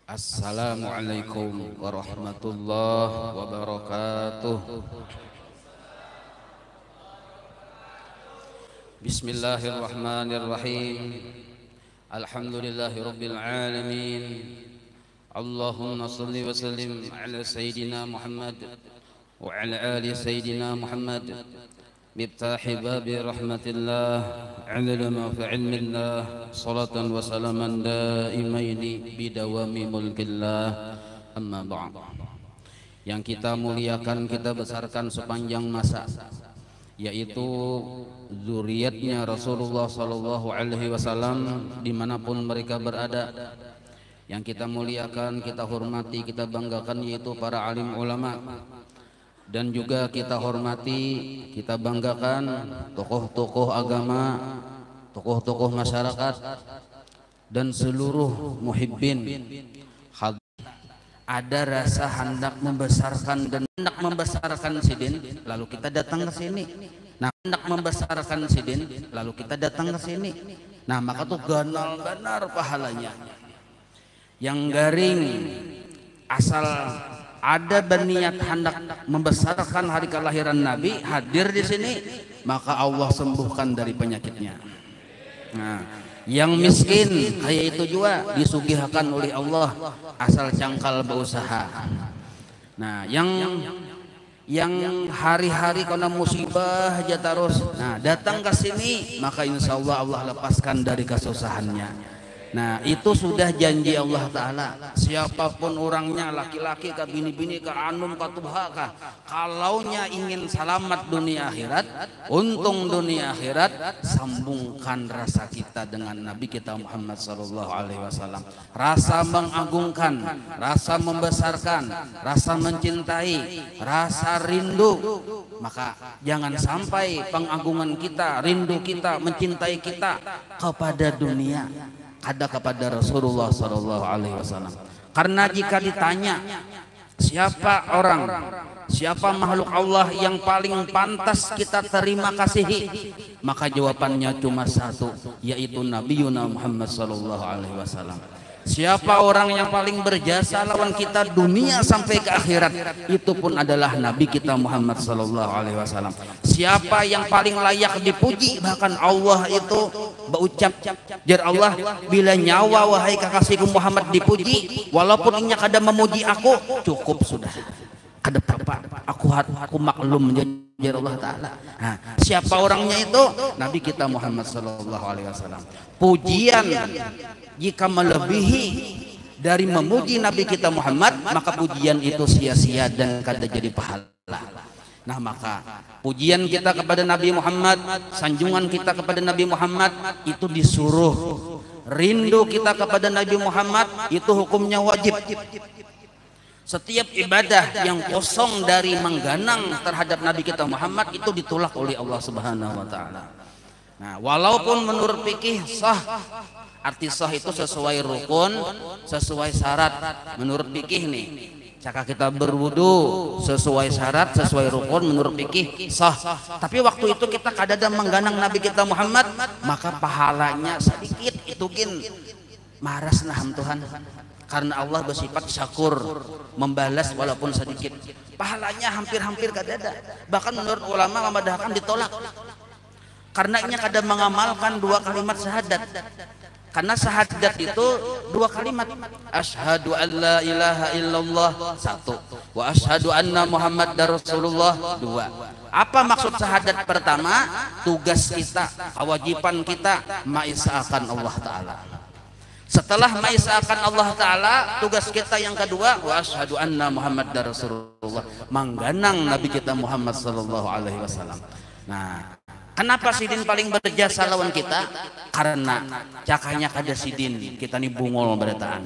Assalamualaikum warahmatullahi wabarakatuh. Bismillahirrahmanirrahim. Alhamdulillahi rabbil alamin. Allahumma salli wa sallim ala sayyidina Muhammad wa ala ali sayyidina Muhammad. Miftahi babi rahmatillah, adada ma fi ilmillah, salatan wa salaman daimaini bidawami mulkillah. Amma ba'd. Yang kita muliakan, kita besarkan sepanjang masa, yaitu zuriatnya Rasulullah sallallahu alaihi wasallam dimanapun mereka berada. Yang kita muliakan, kita hormati, kita banggakan, yaitu para alim ulama. Dan juga kita hormati, kita banggakan tokoh-tokoh agama, tokoh-tokoh masyarakat, dan seluruh muhibbin. Ada rasa hendak membesarkan dan hendak membesarkan sidin, lalu kita datang ke sini. Nah, hendak membesarkan sidin, lalu kita datang ke sini. Nah, maka tuh ganal benar pahalanya. Yang garing asal ada berniat hendak membesarkan hari kelahiran Nabi, hadir di sini, maka Allah sembuhkan dari penyakitnya. Nah, yang miskin kayak itu juga disugihkan oleh Allah asal cangkal berusaha. Nah, yang hari-hari kena musibah aja terus, nah datang ke sini, maka insya Allah Allah lepaskan dari kesusahannya. Nah, itu sudah janji Allah Ta'ala. Siapapun orangnya, laki-laki kah, bini-bini kah, anum kah, tubha kah, kalaunya ingin selamat dunia akhirat, untung dunia akhirat, sambungkan rasa kita dengan Nabi kita Muhammad sallallahu alaihi wasallam. Rasa mengagungkan, rasa membesarkan, rasa mencintai, rasa rindu. Maka jangan sampai pengagungan kita, rindu kita, mencintai kita kepada dunia, ada kepada Rasulullah sallallahu alaihi wasallam. Karena jika ditanya siapa orang, siapa makhluk Allah yang paling pantas kita terima kasihi, maka jawabannya cuma satu, yaitu Nabiuna Muhammad sallallahu alaihi wasallam. Siapa orang yang paling berjasa lawan kita dunia sampai ke akhirat, itu pun adalah Nabi kita Muhammad sallallahu alaihi wasallam. Siapa yang paling layak dipuji, bahkan Allah itu berucap, jar Allah, bila nyawa wahai kekasihku Muhammad dipuji, walaupun inya kada memuji aku, cukup sudah. Kada apa, aku maklum, jar Allah Ta'ala. Nah, siapa orangnya itu? Nabi kita Muhammad sallallahu alaihi wasallam. Pujian jika melebihi dari memuji Nabi kita Muhammad, maka pujian itu sia-sia dan kada jadi pahala. Nah, maka pujian kita kepada Nabi Muhammad, sanjungan kita kepada Nabi Muhammad itu disuruh. Rindu kita kepada Nabi Muhammad itu hukumnya wajib. Setiap ibadah yang kosong dari mengganang terhadap Nabi kita Muhammad itu ditolak oleh Allah Subhanahu wa taala. Nah, walaupun menurut fikih sah, arti sah itu sesuai rukun, sesuai syarat. Menurut fikih nih, jika kita berwudu sesuai syarat, sesuai rukun, menurut fikih sah. Tapi waktu itu kita kadang mengganang Nabi kita Muhammad, maka pahalanya sedikit itu gin maras naham Tuhan. Karena Allah bersifat syakur, membalas walaupun sedikit. Pahalanya hampir-hampir kadada. Bahkan menurut ulama memadahkan ditolak. Karena ini kadang mengamalkan dua kalimat syahadat. Karena syahadat itu dua kalimat. Asyhadu an la ilaha illallah, satu. Wa asyhadu anna Muhammadar Rasulullah, dua. Apa maksud syahadat pertama? Tugas kita, kewajiban kita ma'isa'akan Allah Ta'ala. Setelah ma'isa'akan Allah Ta'ala, tugas kita yang kedua, wa asyhadu anna Muhammadar Rasulullah, mengganang Nabi kita Muhammad sallallahu alaihi wasallam. Nah, kenapa sidin paling berjasa lawan kita? Karena cakanya kada sidin kita nih bungol berataan.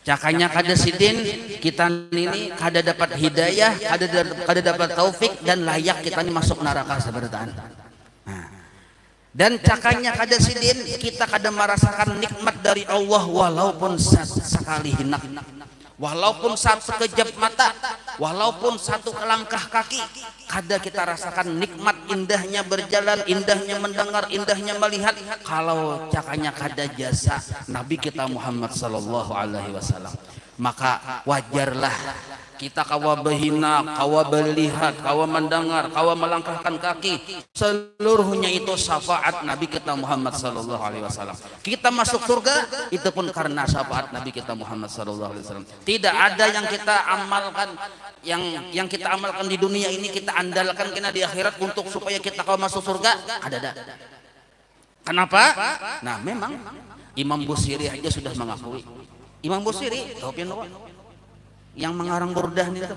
Cakanya kada sidin kita ini kada dapat hidayah, kada dapat taufik, dan layak kita nih masuk neraka seberataan. Nah, dan cakanya kada sidin kita kada merasakan nikmat dari Allah walaupun sekali hinak, walaupun saat sekejap mata. walaupun satu langkah kaki, kada kita rasakan nikmat indahnya berjalan, indahnya mendengar, indahnya melihat kalau cakanya kada jasa Nabi kita Muhammad sallallahu alaihi wasallam. Maka wajarlah kita kawa behina, kawa melihat, kawa mendengar, kawa melangkahkan kaki, seluruhnya itu syafaat Nabi kita Muhammad sallallahu alaihi wasallam. Kita masuk surga itu pun karena syafaat Nabi kita Muhammad sallallahu alaihi wasallam. Tidak ada yang kita amalkan, yang kita amalkan di dunia ini kita andalkan kena di akhirat untuk supaya kita kawa masuk surga. Ada. Kenapa? Nah, memang Imam Busiri aja sudah mengakui. Imam Busiri, yang mengarang burdah nih.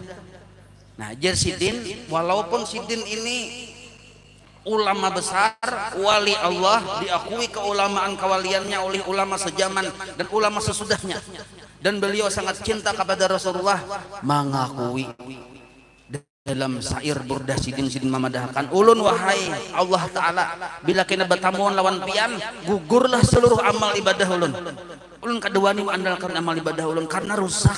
Nah, Sidin, walaupun Sidin ini ulama besar, wali Allah, diakui keulamaan kewaliannya oleh ulama sejaman dan ulama sesudahnya, dan beliau sangat cinta kepada Rasulullah, mengakui dalam syair burdah Sidin memadahkan, ulun wahai Allah Ta'ala, bila kena bertamuan lawan pian, gugurlah seluruh amal ibadah ulun. Ulun kadewani mengandalkan amal ibadah ulun karena rusak.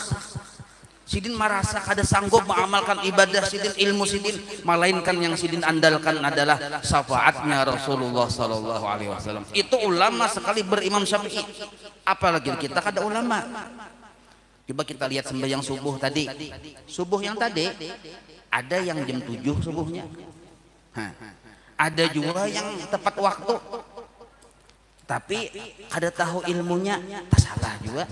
Sidin merasa kada sanggup mengamalkan ibadah Sidin, ilmu Sidin, melainkan yang Sidin andalkan adalah syafaatnya Rasulullah sallallahu alaihi wasallam. Itu ulama sekali berimam Syafi'i. Apalagi kita kada ulama. Coba kita lihat sembahyang subuh tadi. Subuh yang tadi ada yang jam 7 subuhnya. Ada juga yang tepat waktu. Tapi kada tahu ilmunya, tak salah juga.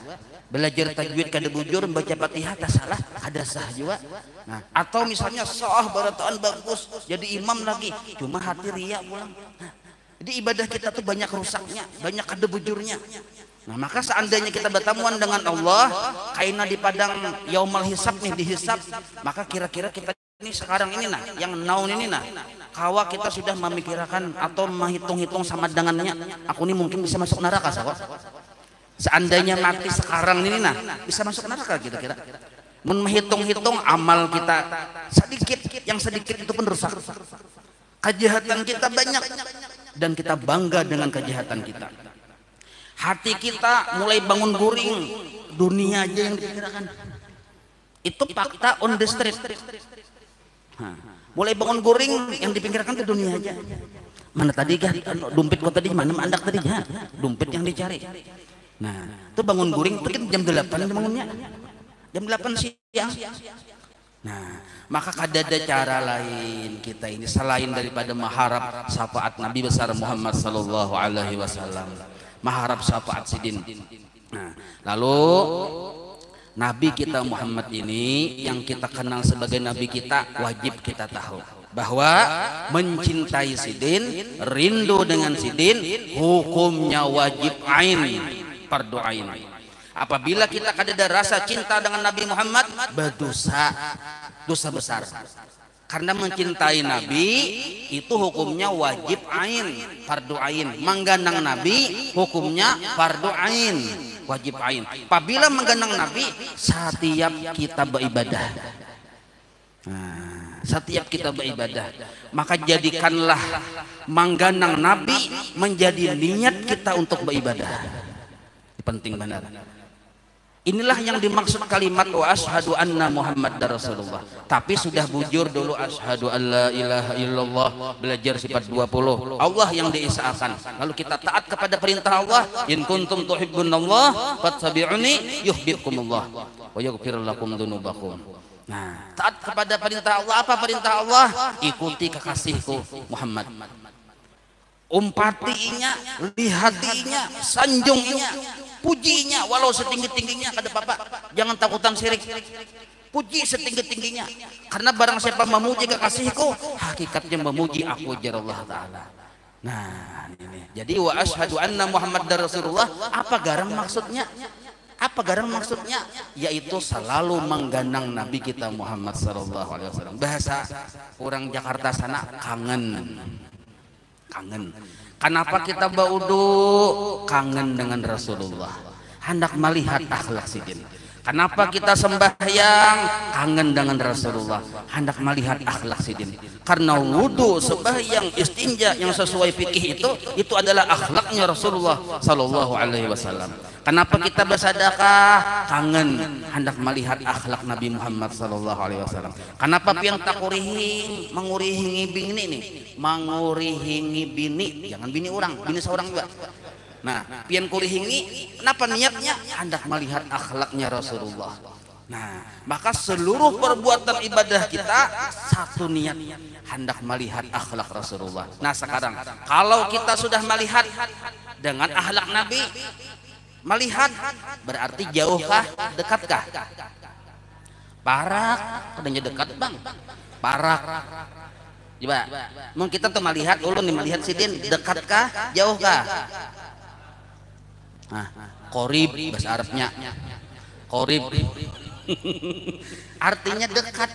Belajar tajwid kada bujur, baca Fatihah tak salah, kada sah juga. Nah, atau misalnya sah barataan bagus, jadi imam lagi, cuma hati riya pulang. Nah, jadi ibadah kita tuh banyak rusaknya, banyak kada bujurnya. Nah, maka seandainya kita bertemuan dengan Allah, kaina di padang yaumul hisab nih, dihisab, maka kira-kira kita ini sekarang ini nah, yang naun ini nah, kawa kita sudah memikirkan atau menghitung-hitung sama dengannya, aku ini mungkin bisa masuk neraka sahabat. Seandainya mati sekarang ini nah, bisa masuk neraka kira-kira. Menghitung-hitung amal kita sedikit, yang sedikit itu pun rusak. Kejahatan kita banyak dan kita bangga dengan kejahatan kita. Hati kita mulai bangun guring, dunia aja yang dipikirkan. Itu fakta on the street. Mulai bangun guring, yang dipikirkan itu dunia aja. Mana tadi kan dompet kok tadi mana mandak tadi ya? Dompet yang dicari. Nah, itu bangun guring itu kan jam 8 bangunnya. Jam 8 siang. Nah, maka kada ada cara lain kita ini selain daripada mengharap syafaat Nabi besar Muhammad sallallahu alaihi wasallam. Mengharap syafaat Sidin. Nah, lalu Nabi kita Muhammad ini yang kita kenal sebagai Nabi kita, wajib kita tahu bahwa mencintai Sidin, rindu dengan Sidin, hukumnya wajib ain, fardu ain. Apabila kita kada ada rasa cinta dengan Nabi Muhammad, berdosa, dosa besar. Karena mencintai Nabi itu hukumnya wajib ain, fardu ain. Mengganang Nabi hukumnya fardu ain, wajib ain. Apabila mengganang Nabi, setiap kita beribadah. Nah, setiap kita beribadah, maka jadikanlah mengganang Nabi menjadi niat kita untuk beribadah. Penting benar. Inilah yang dimaksud kalimat wa asyhadu anna Muhammadar Rasulullah. Tapi sudah bujur dulu asyhadu alla ilaha illallah, belajar sifat 20. Allah yang diisahkan. Lalu kita taat kepada perintah Allah, in kuntum tuhibbunallah fattabi'uni yuhibbukumullah wa yaghfir lakum dzunubakum. Nah, taat kepada perintah Allah. Apa perintah Allah? Ikuti kekasihku Muhammad. Umpatinya, lihatinya, sanjunginya, pujinya walau setinggi-tingginya kada apa-apa. Jangan takutan syirik. Puji setinggi-tingginya. Karena barang siapa memuji kekasihku, hakikatnya memuji aku jar Allah Ta'ala. Nah, ini. Jadi wa asyhadu anna Muhammadar Rasulullah, apa garang maksudnya? Apa garang maksudnya? Yaitu selalu mengganang Nabi kita Muhammad sallallahu alaihi wasallam. Bahasa orang Jakarta sana kangen. Kangen. Kenapa kita baudu? Kangen dengan Rasulullah. Hendak melihat akhlak Sidin. Kenapa kita sembahyang? Kangen dengan Rasulullah. Hendak melihat akhlak Sidin. Karena wudu, sembahyang, istinja yang sesuai fikih itu adalah akhlaknya Rasulullah sallallahu alaihi wasallam. Kenapa kita bersedekah? Kangen hendak melihat akhlak Nabi Muhammad sallallahu alaihi wasallam. Kenapa piang tak kurihing mangurihingi bini nih? Mangurihingi bini, jangan bini orang, bini seorang juga. Nah, pian kurihingi kenapa niatnya? Hendak melihat akhlaknya Rasulullah. Nah, maka seluruh perbuatan ibadah kita satu niat, hendak melihat akhlak Rasulullah. Nah, sekarang kalau kita sudah melihat dengan akhlak Nabi, melihat berarti jauhkah, dekatkah? Parak, adanya dekat bang. Parak. Coba, mungkin kita tuh melihat, ulun nih melihat sidin, dekatkah, jauhkah? Nah, korib bahasa Arabnya, korib. Artinya dekat.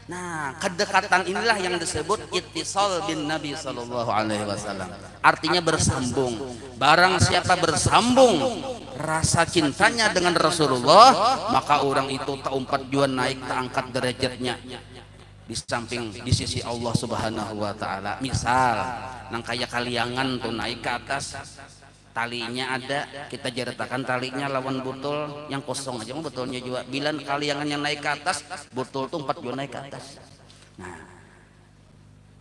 Nah, kedekatan inilah yang disebut ittisal bin Nabi sallallahu alaihi wasallam. Artinya bersambung. Barang siapa bersambung rasa cintanya dengan Rasulullah, maka orang itu taumpat jua naik terangkat derajatnya di samping di sisi Allah Subhanahu wa taala. Misal nang kaya kaliangan tuh naik ke atas, talinya ada, kita jaretakan talinya lawan botol yang kosong aja, botolnya juga bilan kaliangan yang naik ke atas, botol tuh 4 juga naik ke atas. Nah,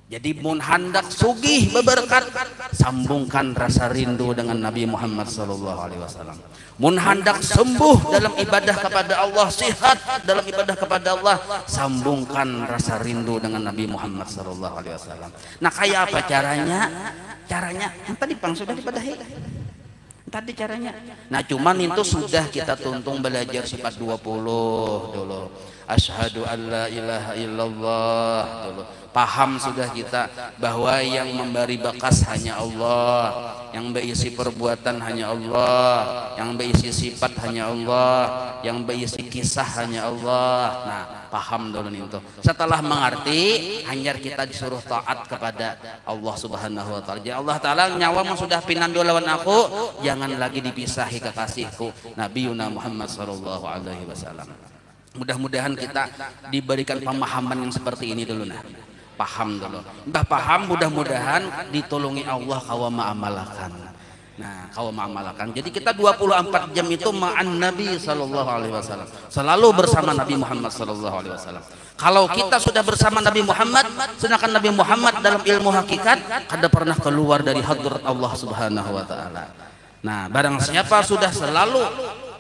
jadi mun handak sugih beberkat, sambungkan rasa rindu dengan Nabi Muhammad sallallahu alaihi wasallam. Mun handak sembuh dalam ibadah kepada Allah, sihat dalam ibadah kepada Allah, sambungkan rasa rindu dengan Nabi Muhammad sallallahu alaihi wasallam. Nah, kayak apa caranya? Caranya tadi pang sudah dipadahi tadi caranya. Nah, cuman itu sudah kita tuntung belajar sifat 20 dulu. Asyhadu an la ilaha illallah dulu. Paham sudah kita bahwa yang memberi bekas hanya Allah, yang berisi perbuatan hanya Allah, yang berisi sifat hanya Allah, yang berisi kisah hanya Allah. Nah, paham dulu itu. Setelah mengerti, hanya kita disuruh taat kepada Allah Subhanahu wa taala. Ya Allah taala, nyawamu sudah pinandu lawan aku, jangan lagi dipisahi kekasihku Nabiuna Muhammad sallallahu alaihi wasallam. Mudah-mudahan kita diberikan pemahaman yang seperti ini dulu. Nah, paham dulu. Udah paham, mudah-mudahan ditolongi Allah kawa ma'amalakan. Nah, kawa ma'amalakan. Jadi kita 24 jam itu ma'an Nabi sallallahu alaihi wasallam. Selalu bersama Nabi Muhammad sallallahu alaihi wasallam. Kalau kita sudah bersama Nabi Muhammad, sedangkan Nabi Muhammad dalam ilmu hakikat kada pernah keluar dari hadrat Allah Subhanahu wa taala. Nah, barang siapa sudah selalu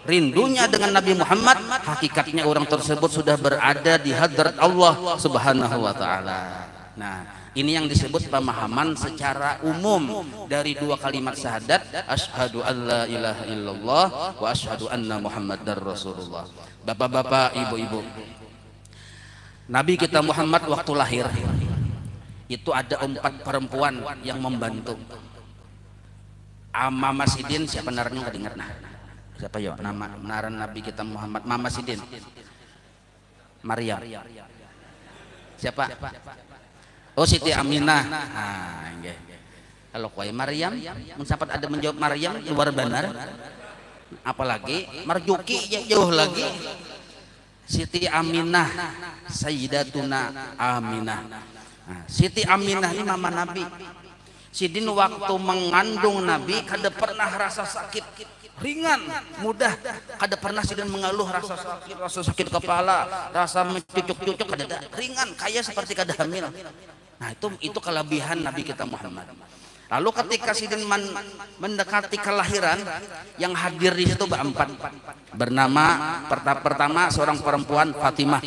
rindunya dengan Nabi Muhammad, hakikatnya orang tersebut sudah berada di hadrat Allah Subhanahu wa taala. Nah, ini yang disebut pemahaman secara umum dari dua kalimat syahadat, asyhadu alla ilaha illallah wa asyhadu anna muhammadar rasulullah. Bapak-bapak, ibu-ibu, Nabi kita Muhammad waktu lahir itu ada 4 perempuan yang membantu. Mama Sidin, siapa naranya nggak dengar? Nah, siapa ya nama naran Nabi kita Muhammad? Mama Sidin, Maryam. Siapa? Oh, Siti Aminah. Nah, nggih. Kalau kue Maryam, mensapat ada menjawab Maryam luar benar. Apalagi Marjuki jauh lagi. Siti Aminah, Sayyidatuna Aminah. Nah, Siti Aminah ini mama Nabi. Sidin waktu mengandung Nabi kada pernah rasa sakit ringan, mudah. Kada pernah Sidin mengeluh rasa sakit kepala, rasa mencucuk-cucuk, kada ringan, kayak seperti kada hamil. Nah, itu kelebihan Nabi kita Muhammad. Lalu ketika Sidin mendekati kelahiran, yang hadir di situ berempat. Bernama pertama seorang perempuan Fatimah.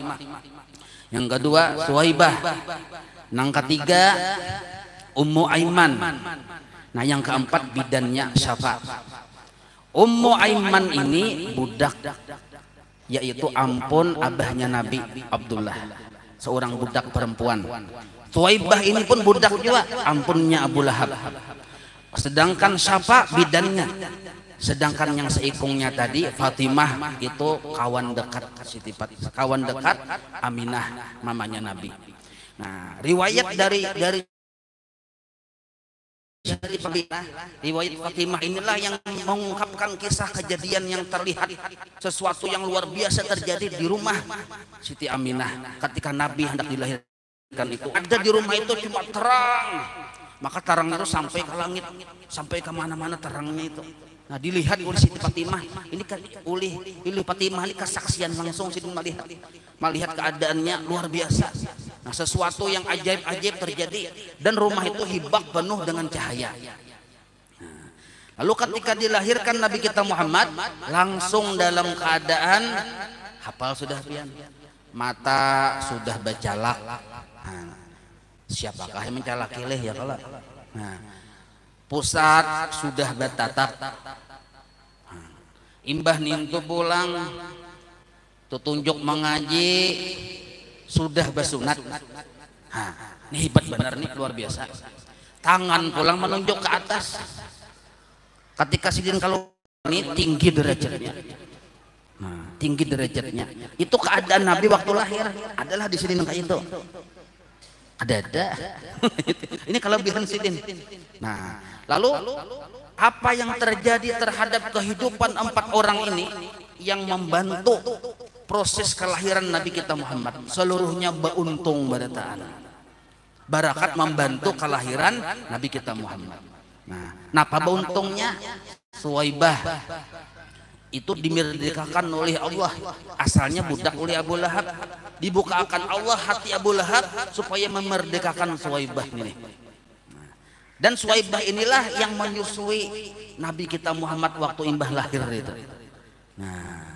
Yang kedua Suwaibah. Yang ketiga Ummu Aiman. Nah, yang keempat bidannya Syafa. Ummu Aiman ini budak, yaitu ampun abahnya Nabi Abdullah, seorang budak perempuan. Suwaibah ini pun budak juga, ampunnya Abu Lahab. Sedangkan Syafa bidannya. Sedangkan yang seikungnya tadi Fatimah itu kawan dekat Siti Fatimah, kawan dekat Aminah mamanya Nabi. Nah, riwayat dari riwayat Fatimah inilah yang mengungkapkan kisah kejadian yang terlihat sesuatu yang luar biasa terjadi di rumah Siti Aminah ketika Nabi hendak dilahirkan. Itu ada di rumah itu cuma terang, maka terang itu sampai ke langit, sampai kemana-mana terangnya itu. Nah dilihat oleh Siti Fatimah, ini kan oleh Fatimah ini kesaksian langsung Sidin melihat keadaannya luar biasa. Nah sesuatu yang ajaib-ajaib terjadi dan rumah itu hibak penuh dengan cahaya. Lalu ketika dilahirkan Nabi kita Muhammad langsung dalam keadaan hafal sudah pian, mata sudah bercalak. Nah, siapakah yang mencalak kileh ya kalau? Nah, pusat sudah bertatap. Imbah nintu pulang tutunjuk mengaji sudah bersunat. Ini hebat benar nih, luar biasa. Tangan pulang menunjuk ke atas. Ketika Sidin kalau ini tinggi derajatnya. Tinggi derajatnya. Itu keadaan Nabi waktu lahir adalah di Sidin kayak itu. Ada. Ini kelebihan Sidin. Nah, lalu apa yang terjadi terhadap kehidupan 4 orang ini yang membantu proses kelahiran Nabi kita Muhammad? Seluruhnya beruntung pada ta'ala. Barakat membantu kelahiran Nabi kita Muhammad. Nah, napa beruntungnya? Suwaibah itu dimerdekakan oleh Allah. Asalnya budak oleh Abu Lahab, dibukakan Allah hati Abu Lahab supaya memerdekakan Suwaibah ini. Dan Suwaibah inilah yang menyusui Nabi kita Muhammad waktu imbah lahir itu. Nah,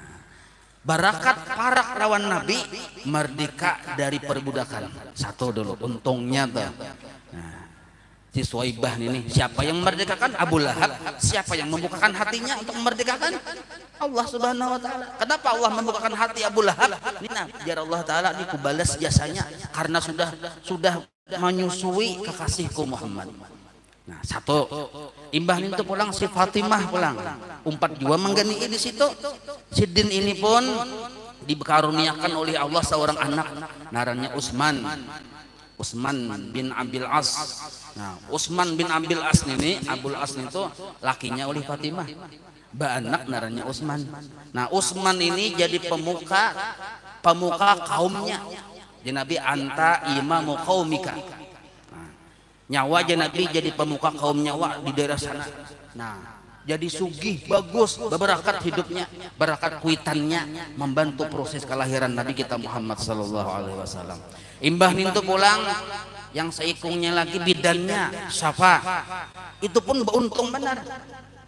barakat para rawan Nabi merdeka dari perbudakan. Satu dulu untungnya tuh. Nah, si Suwaibah ini siapa yang memerdekakan? Abu Lahab. Siapa yang membukakan hatinya untuk memerdekakan? Allah Subhanahu wa taala. Kenapa Allah membukakan hati Abu Lahab? Nah, biar Allah taala dikubalas jasanya karena sudah menyusui kekasihku Muhammad. Nah, satu imbah itu pulang si Fatimah pulang. Umpat juga menggani di situ. Sidin ini pun dikaruniakan oleh Allah seorang anak, namanya Utsman bin Abil As. Nah, Utsman bin Abil As ini, Abul As itu lakinya oleh Fatimah. Anak namanya Utsman. Nah, Utsman ini jadi pemuka kaumnya. Jadi Nabi anta imamu qaumika. Nyawa aja Nabi jadi pemuka kaum nyawa di daerah sana. Nah, jadi sugih, bagus, berakat hidupnya, berakat kuitannya, membantu proses kelahiran Nabi kita Muhammad sallallahu alaihi wasallam. Imbah nintu pulang, yang seikungnya lagi bidannya, siapa? Itu pun beruntung benar,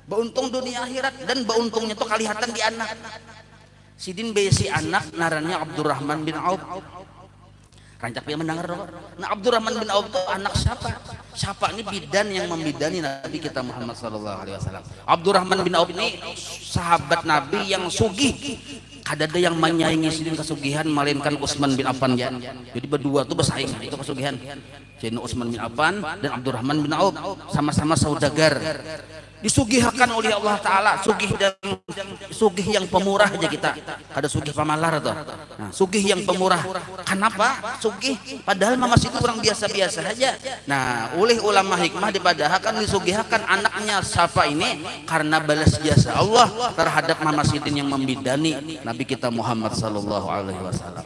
beruntung dunia akhirat dan beruntungnya tuh kelihatan di anak. Sidin besi anak narannya Abdurrahman bin Auf. Rancak dia mendengar dong. Nah, Abdurrahman bin Auf itu anak siapa? Siapa ini bidan yang membidani Nabi kita Muhammad sallallahu alaihi wasallam. Abdurrahman bin Auf ini sahabat Nabi yang sugih. Kadada yang menyaingi Sidin kesugihan melainkan Utsman bin Affan ya. Jadi berdua tuh bersaing itu kesugihan. Sayyidina Utsman bin Affan dan Abdurrahman bin Auf sama-sama saudagar. Disugihakan oleh Allah Ta'ala, sugih yang pemurah aja kita. Ada sugih pamalar tuh. Nah, sugih yang pemurah. Kenapa? Sugih padahal mamas itu orang biasa-biasa aja. Nah, oleh ulama hikmah dipadahkan disugihakan anaknya siapa ini karena balas jasa Allah terhadap Mama Sidin yang membidani Nabi kita Muhammad sallallahu alaihi wasallam.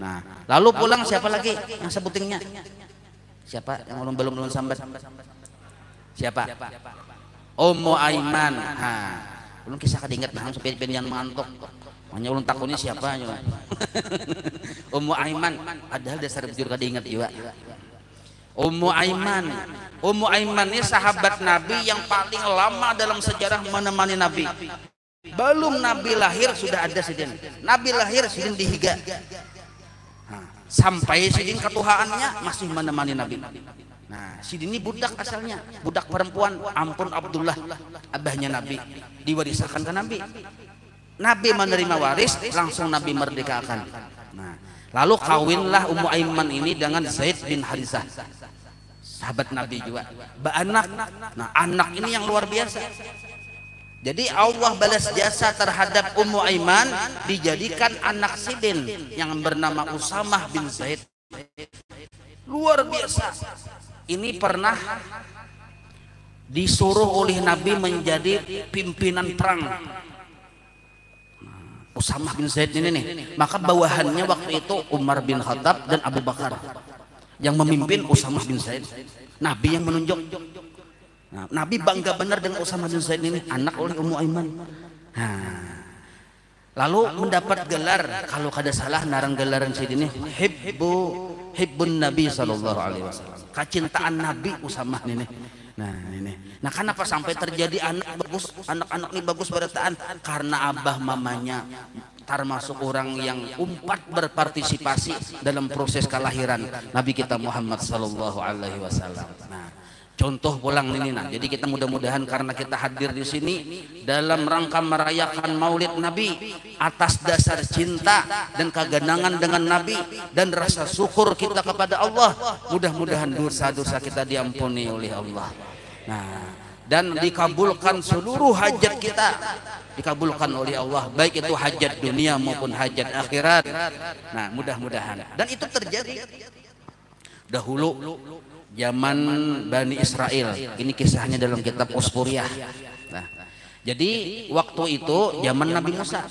Nah, lalu pulang siapa lagi yang sebutingnya? Siapa yang belum sambat? Siapa? Ummu Aiman. Belum kisah kadingat nah supaya penyan mantok. Makanya ulun takutnya siapa ya. Ummu Aiman padahal dasar bujur kadingat juga. Ummu Aiman ini sahabat Nabi yang paling lama dalam sejarah menemani Nabi. Belum Nabi lahir sudah ada Sidin. Nabi lahir Sidin dihiga. Sampai Sidin ketuhaannya masih menemani Nabi. Nah, Sidin ini budak asalnya, budak perempuan. Ampun Abdullah, abahnya Nabi, diwariskan ke Nabi. Nabi menerima waris, langsung Nabi merdekakan. Nah, lalu kawinlah Ummu Aiman ini dengan Zaid bin Harithah, sahabat Nabi juga. Anak. Nah, anak ini yang luar biasa. Jadi Allah balas jasa terhadap Ummu Aiman dijadikan anak Sidin yang bernama Usamah bin Zaid. Luar biasa. Ini pernah disuruh oleh Nabi menjadi pimpinan perang. Usamah bin Zaid ini nih. Maka bawahannya waktu itu Umar bin Khattab dan Abu Bakar yang memimpin Usamah bin Zaid. Nabi yang menunjuk. Nah, Nabi bangga benar dengan Usamah bin Zaid ini, anak oleh Ummu Aiman. Nah, lalu mendapat gelar, kalau kada salah narang gelaran Said ini hibbun Nabi sallallahu alaihi wasallam. Kecintaan Nabi Usamah ini. Nah, ini. Nah, kenapa sampai terjadi anak bagus, anak-anak ini bagus berataan? Karena abah mamanya termasuk orang yang umpat berpartisipasi dalam proses kelahiran Nabi kita Muhammad sallallahu alaihi wasallam. Nah, contoh pulang ini nah. Jadi kita mudah-mudahan karena kita hadir di sini dalam rangka merayakan Maulid Nabi atas dasar cinta dan kegenangan dengan Nabi dan rasa syukur kita kepada Allah, mudah-mudahan dosa-dosa kita diampuni oleh Allah. Nah, dan dikabulkan seluruh hajat kita, dikabulkan oleh Allah, baik itu hajat dunia maupun hajat akhirat. Nah, mudah-mudahan. Dan itu terjadi dahulu zaman Bani Israel. Ini kisahnya dalam kitab Usfuriyah. Nah, jadi waktu itu zaman Nabi Musa,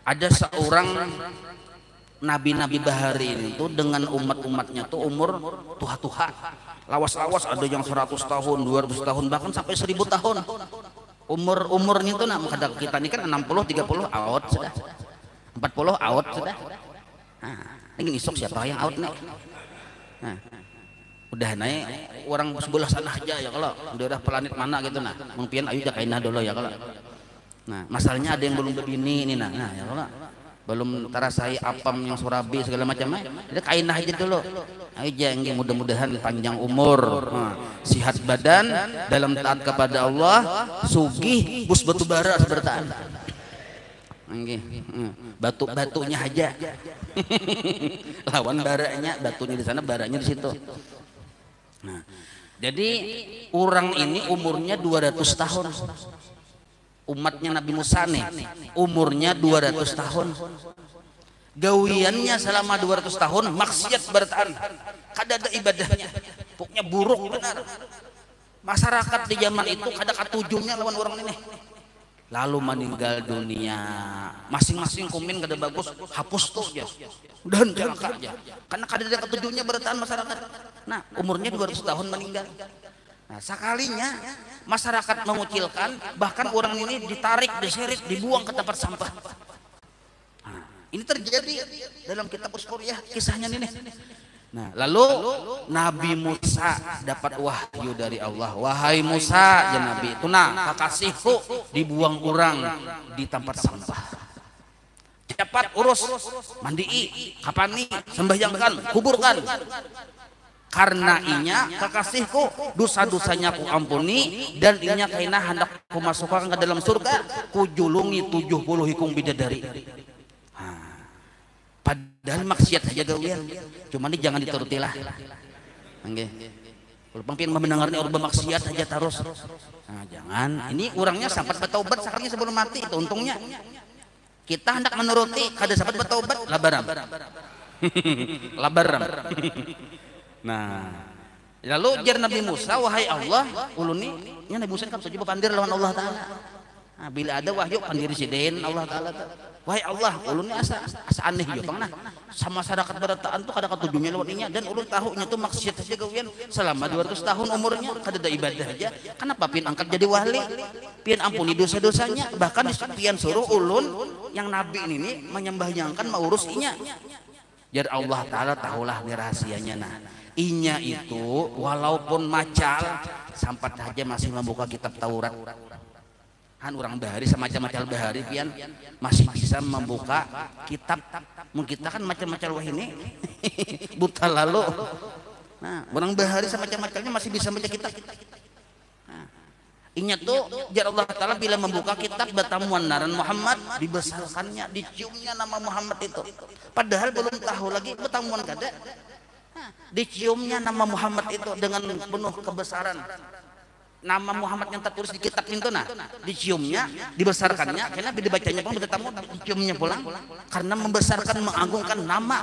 ada seorang nabi-nabi bahari itu dengan umat-umatnya tuh umur tuha-tuha, lawas-lawas, ada yang 100 tahun, 200 tahun, bahkan sampai 1000 tahun. Umurnya itu nah, kita ini kan 60, 30 out sudah, 40 out sudah. Nah, ini isok siapa yang out nih? Nah, udah naik orang sebelah sana aja ya, kalau udah planet mana gitu nah, mungkin ayo jakainah dulu ya kalau. Nah, masalahnya ada yang belum begini ini nah ya kalau belum terasai apam yang surabi segala macamnya, jadi kainah aja dulu aja, yang mudah-mudahan panjang umur, sihat badan dalam taat kepada Allah, sugih bus batu bara bertahan. Batu-batunya aja lawan baranya, batunya di sana, baranya di situ. Nah, jadi orang ini umurnya 200 tahun. Umatnya Nabi Musa nih umurnya 200 tahun. Gawiannya selama 200 tahun maksiat bertahan, kada ada ibadahnya, pokoknya buruk benar. Masyarakat di zaman itu kada katujungnya lawan orang ini. Lalu meninggal dunia, masing-masing komen kada bagus, hapus tuh ya, dan celaka aja, karena kada ada ketujuhnya bertahan masyarakat. Nah, umurnya 200 tahun meninggal. Nah, sekalinya masyarakat mengucilkan, bahkan orang ini ditarik, diseret, dibuang ke tempat sampah. Nah, ini terjadi dalam kitab Usfuriyah kisahnya ini. Nah, lalu Nabi Musa dapat wahyu dari Allah. Wahai Musa, ya Nabi, itu nah kekasihku dibuang orang di tempat sampah. Cepat urus, mandii, kapani, sembahyangkan, kuburkan. Karena inya kekasihku dosa-dosanya ku ampuni, dan inya kaina hendak ku masukkan ke dalam surga, ku julungi 70 hikung bidadari. Padahal maksiat saja gawian, cuma ini jangan dituruti lah. Nggih. Kalau pemimpin mendengarnya orang bermaksiat saja terus. Nah, jangan. Ini orangnya sempat bertaubat sekalinya sebelum mati, itu untungnya. Kita hendak menuruti, kada sempat bertaubat, labaram. Labaram. Nah, lalu jar Nabi Musa, wahai Allah, ulun ini Nabi Musa kan coba pandir lawan Allah Ta'ala. Nah, bila ada wahyu pandir siden Allah Ta'ala. Wahai Allah, ulun ini asa aneh ya bang, nah sama masyarakat berataan tuh kada ketujuhnya lawan inya, dan ulun tahunya tuh maksiat saja gawian selama 200 tahun umurnya, kada ada ibadah aja. Kenapa pian angkat jadi wali, pian ampuni dosa-dosanya, bahkan pian suruh ulun yang nabi ini menyembahyangkan maurus inya. Jar Allah Ta'ala tahulah nih rahasianya. Nah, inya itu walaupun macal sampai saja masih membuka kitab Taurat. Han orang bahari semacam-macam bahari pian masih bisa membuka kitab. Mungkin kita kan macam-macam wah ini buta lalu. Nah, orang bahari semacam-macamnya masih bisa baca kitab. Nah, inya tuh jar Allah Ta'ala bila membuka kitab batamuan naran Muhammad, dibesarkannya, diciumnya nama Muhammad itu. Padahal belum tahu lagi batamuan kada. Diciumnya nama Muhammad itu dengan penuh kebesaran. Nama Muhammad yang tertulis di kitab itu nah, diciumnya, dibesarkannya, karena dibacanya pun bertemu diciumnya pulang, karena membesarkan, mengagungkan nama,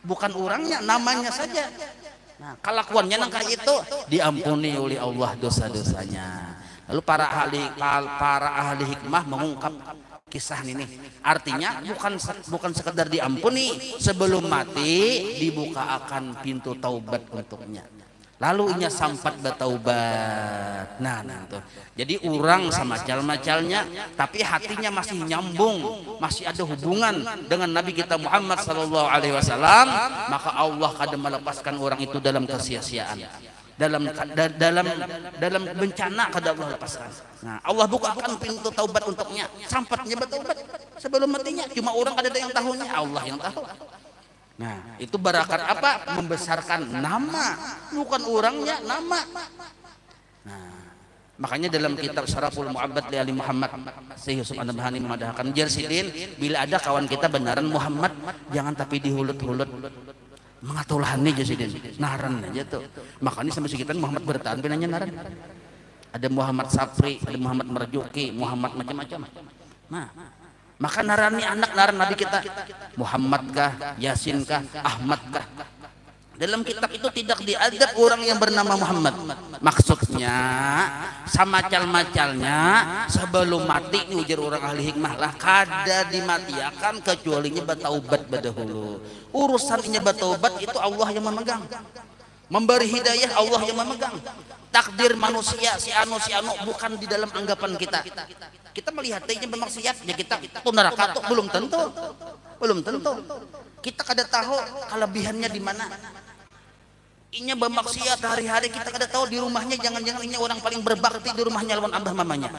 bukan orangnya, namanya saja. Nah, kelakuannya nangka itu diampuni oleh Allah dosa-dosanya. Lalu para ahli hikmah mengungkap kisah ini. Artinya bukan sekedar diampuni, sebelum mati dibuka akan pintu taubat untuknya. lalu inya sampat bataubat. Nah tuh. Jadi orang sama macal-macalnya tapi hatinya masih nyambung, masih ada hubungan dengan Nabi kita Muhammad sallallahu alaihi wasallam, maka Allah kadang melepaskan orang itu dalam kesia-siaan, dalam bencana kada Allah lepaskan. Nah, Allah bukakan pintu taubat untuknya, sampatnya bertaubat sebelum matinya. Cuma orang kada ada yang tahunya, Allah yang tahu. Nah, itu barakat apa? Membesarkan nama, bukan orangnya, nama. Nah, makanya dalam kitab Syaraful Mu'abbad li Ali Muhammad, Syekh Yusuf An-Nabhani memadahkan Jersidin, bila ada kawan kita benaran Muhammad, jangan tapi dihulut-hulut. Mengatulahani Jersidin, naran aja tuh. Makanya sampai sekitar Muhammad bertahan pinanya naran. Ada Muhammad Sapri, ada Muhammad Marjuki, Muhammad macam-macam. Nah, maka narani anak naran Nabi kita Muhammad kah, Yasin kah, Ahmad kah. Dalam kitab itu tidak diadab orang yang bernama Muhammad. Maksudnya sama macal-macalnya sebelum mati ini ujar orang ahli hikmah lah kada dimatiakan kecualinya bataubat badahulu. Urusannya bataubat itu Allah yang memegang. Memberi hidayah Allah yang memegang. Takdir manusia si anu bukan di dalam anggapan kita. Kita melihatnya bermaksiat ya kita tuh neraka tuh belum tentu. Kita kada tahu kelebihannya di mana. Inya bermaksiat hari-hari kita kada tahu di rumahnya, jangan-jangan inya orang paling berbakti di rumahnya lawan abah mamanya.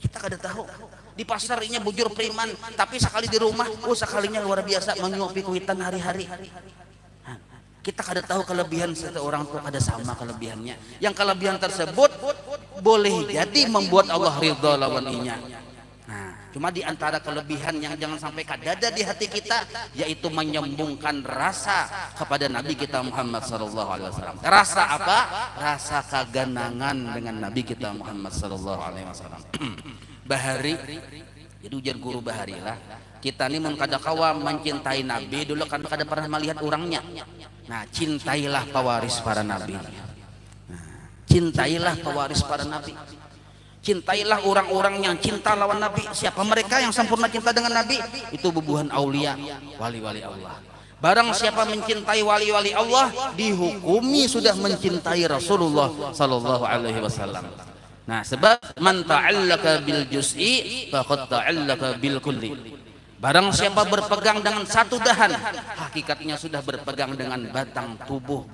Kita kada tahu. Di pasar inya bujur preman, tapi sekali di rumah sekalinya luar biasa menyuapi kuitan hari-hari. Kita kada tahu kelebihan seseorang itu ada sama kelebihannya. Yang kelebihan tersebut boleh jadi membuat Allah ridha lawan inya. Nah, cuma di antara kelebihan yang jangan sampai kadada di hati kita, yaitu menyambungkan rasa kepada Nabi kita Muhammad sallallahu alaihi wasallam. Rasa apa? Rasa keganangan dengan Nabi kita Muhammad sallallahu alaihi wasallam. Bahari, jadi ujar guru Bahari lah. Kita ini mengkada kawa mencintai Nabi dulu kan kada pernah melihat orangnya. Nah, cintailah pewaris para nabi. Cintailah pewaris para nabi. Cintailah orang-orang yang cinta lawan Nabi. Siapa mereka yang sempurna cinta dengan Nabi? Itu bubuhan aulia, wali-wali Allah. Barang siapa mencintai wali-wali Allah, dihukumi sudah mencintai Rasulullah sallallahu alaihi wasallam. Nah, sebab man ta'allaka bil juz'i faqad ta'allaka bil kulli. Barang siapa berpegang dengan satu dahan, hakikatnya sudah berpegang dengan batang tubuh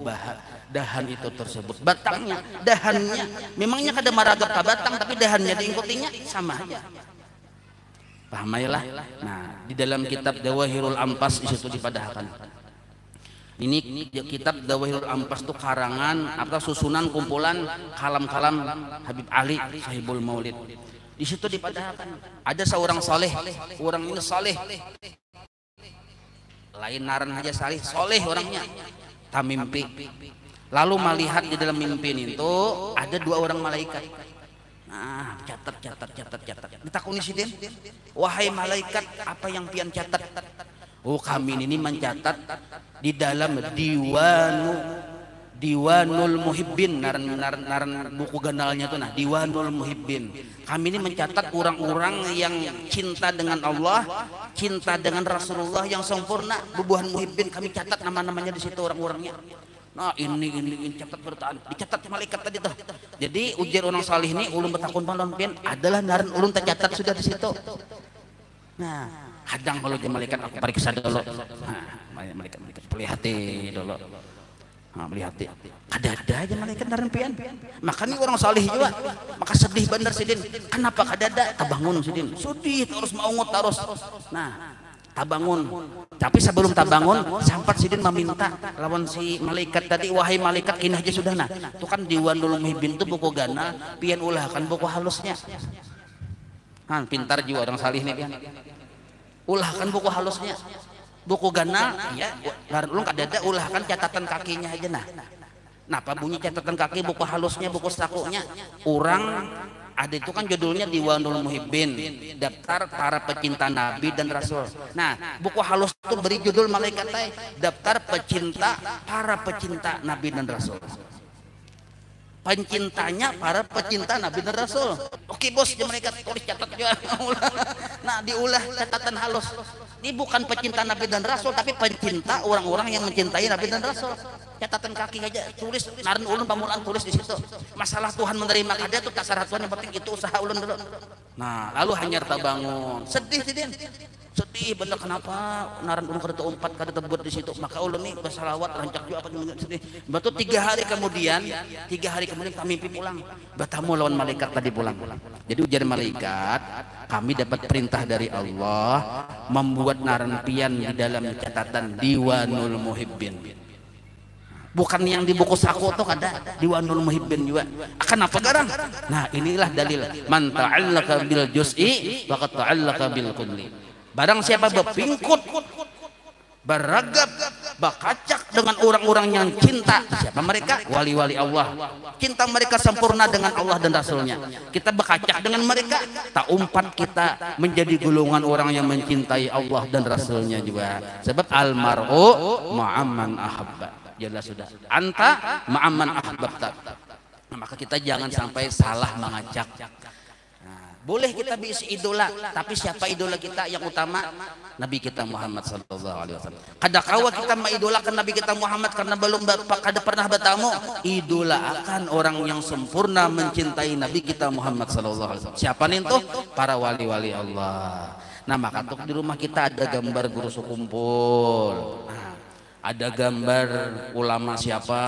dahan itu tersebut. Batangnya, dahannya, memangnya kada maragap ka batang, tapi dahannya diingkutinya sama aja. Pahamailah. Nah, di dalam kitab Dawahirul Ampas di situ dipadahkan. Ini kitab Dawahirul Ampas itu karangan atau susunan kumpulan kalam-kalam Habib Ali Sahibul Maulid. Di situ dipadahkan ada seorang soleh, orang ini soleh, lain naran aja soleh orangnya, tamimpi. Lalu melihat di dalam mimpi itu ada dua orang malaikat. Nah, catat. Ditakuni sidin, wahai malaikat, apa yang pian catat? Oh, kami ini mencatat di dalam Diwanul Muhibbin, naran buku ganalnya tuh, nah Diwanul Muhibbin. Kami ini mencatat orang-orang yang cinta dengan Allah, cinta dengan Rasulullah yang sempurna, bubuhan muhibbin. Kami catat nama-namanya di situ orang-orangnya. Nah, ini catat bertahan, dicatat malaikat tadi tuh. Jadi ujar orang salih ini ulun betakun pangdon adalah naran ulun tercatat sudah di situ. Nah, kadang kalau dia malaikat aku periksa dulu. Nah, malaikat pelihati dulu. Nah, melihat ada aja malaikat narampian. Makanya orang salih juga maka sedih bandar sidin. Kenapa kadada? Tabangun sidin. Sedih terus maungut terus. Nah, tabangun. Tapi sebelum tabangun sampat sidin meminta lawan si malaikat tadi, wahai malaikat kini aja sudah nah. Itu kan Diwanul Muhibbin itu buku gana, pian ulahkan buku halusnya. Kan pintar juga orang salih nih pian. Ulahkan buku halusnya. Buku ganal ya ulun kadada ulahkan catatan kakinya aja nah. Napa bunyi catatan kaki buku halusnya, buku sakunya orang ada itu kan judulnya Diwanul Muhibbin, daftar para pecinta Nabi dan Rasul. Nah, buku halus itu beri judul malaikat daftar para pecinta Nabi dan Rasul. Pencintanya para pecinta Nabi dan Rasul. Oke bos, mereka tulis catat juga. Nah, diulah catatan halus. Ini bukan pecinta Nabi dan Rasul, tapi pencinta orang-orang yang mencintai Nabi dan Rasul. catatan kaki aja tulis naran ulun pamulaan tulis di situ. Masalah Tuhan menerima kada tuh tasarah Tuhan, yang penting itu usaha ulun dulu. Nah, lalu hanyar tabangun. Sedih Sidin. Sedih bener, kenapa naran ulun kada umpat kada tebut di situ. Maka ulun nih bersalawat rancak juga apa sedih. Betul 3 hari kemudian tak mimpi pulang. Bertemu lawan malaikat tadi pulang. Jadi ujar malaikat, kami dapat perintah dari Allah membuat naran pian di dalam catatan Diwanul Muhibbin. Bukan yang di buku saku tuh ada Diwanul Muhibbin juga. Kenapa garang? Nah, inilah dalil man ta'allaka bil juz'i faqad ta'allaka bil kulli. Barang siapa berpingkut, beragap, berkacak dengan orang-orang yang cinta, siapa mereka? Wali-wali Allah. Cinta mereka sempurna dengan Allah dan Rasulnya. Kita berkacak dengan mereka, tak umpat kita menjadi golongan orang yang mencintai Allah dan Rasulnya juga. Sebab almar'u ma'amman ahabba. Jelas sudah. Anta ma'amman ahbabta. Nah, maka kita jangan sampai salah mengajak. Nah, boleh kita bisa idola, tapi siapa idola kita yang utama? Nabi kita Muhammad sallallahu alaihi wasallam. Kada kawa kita mengidolakan Nabi kita Muhammad karena belum kada pernah bertamu. Idola akan orang yang sempurna mencintai Nabi kita Muhammad sallallahu alaihi wasallam. Siapa nih tuh? Para wali-wali Allah. Nah, maka tuh di rumah kita ada gambar guru sukumpul. Nah, ada gambar ulama siapa,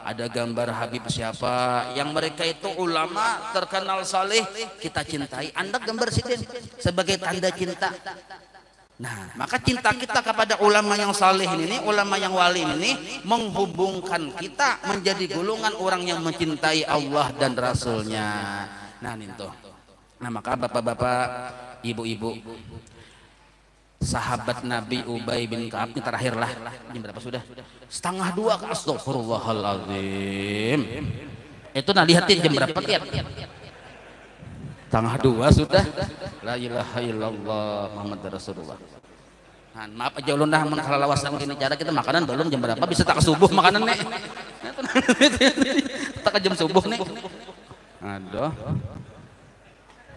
ada gambar Habib siapa, yang mereka itu ulama terkenal saleh, kita cintai. Anda gambar Sidin sebagai tanda cinta. Nah, maka cinta kita kepada ulama yang saleh ini, ulama yang wali ini, menghubungkan kita menjadi golongan orang yang mencintai Allah dan Rasulnya. Nah, itu. Nah, maka bapak-bapak, ibu-ibu, sahabat Nabi Ubay bin Ka'ab ini terakhir lah. Ini berapa sudah? 1:30. Astagfirullahaladzim. Itu nah lihatin jam berapa tiap? 1:30 sudah. La ilaha illallah Muhammad Rasulullah. Nah, maaf aja ulun dah mun kalalawasan gini cara kita makanan belum jam berapa bisa tak ke subuh makanan nih. Tak ke jam subuh nih. Aduh.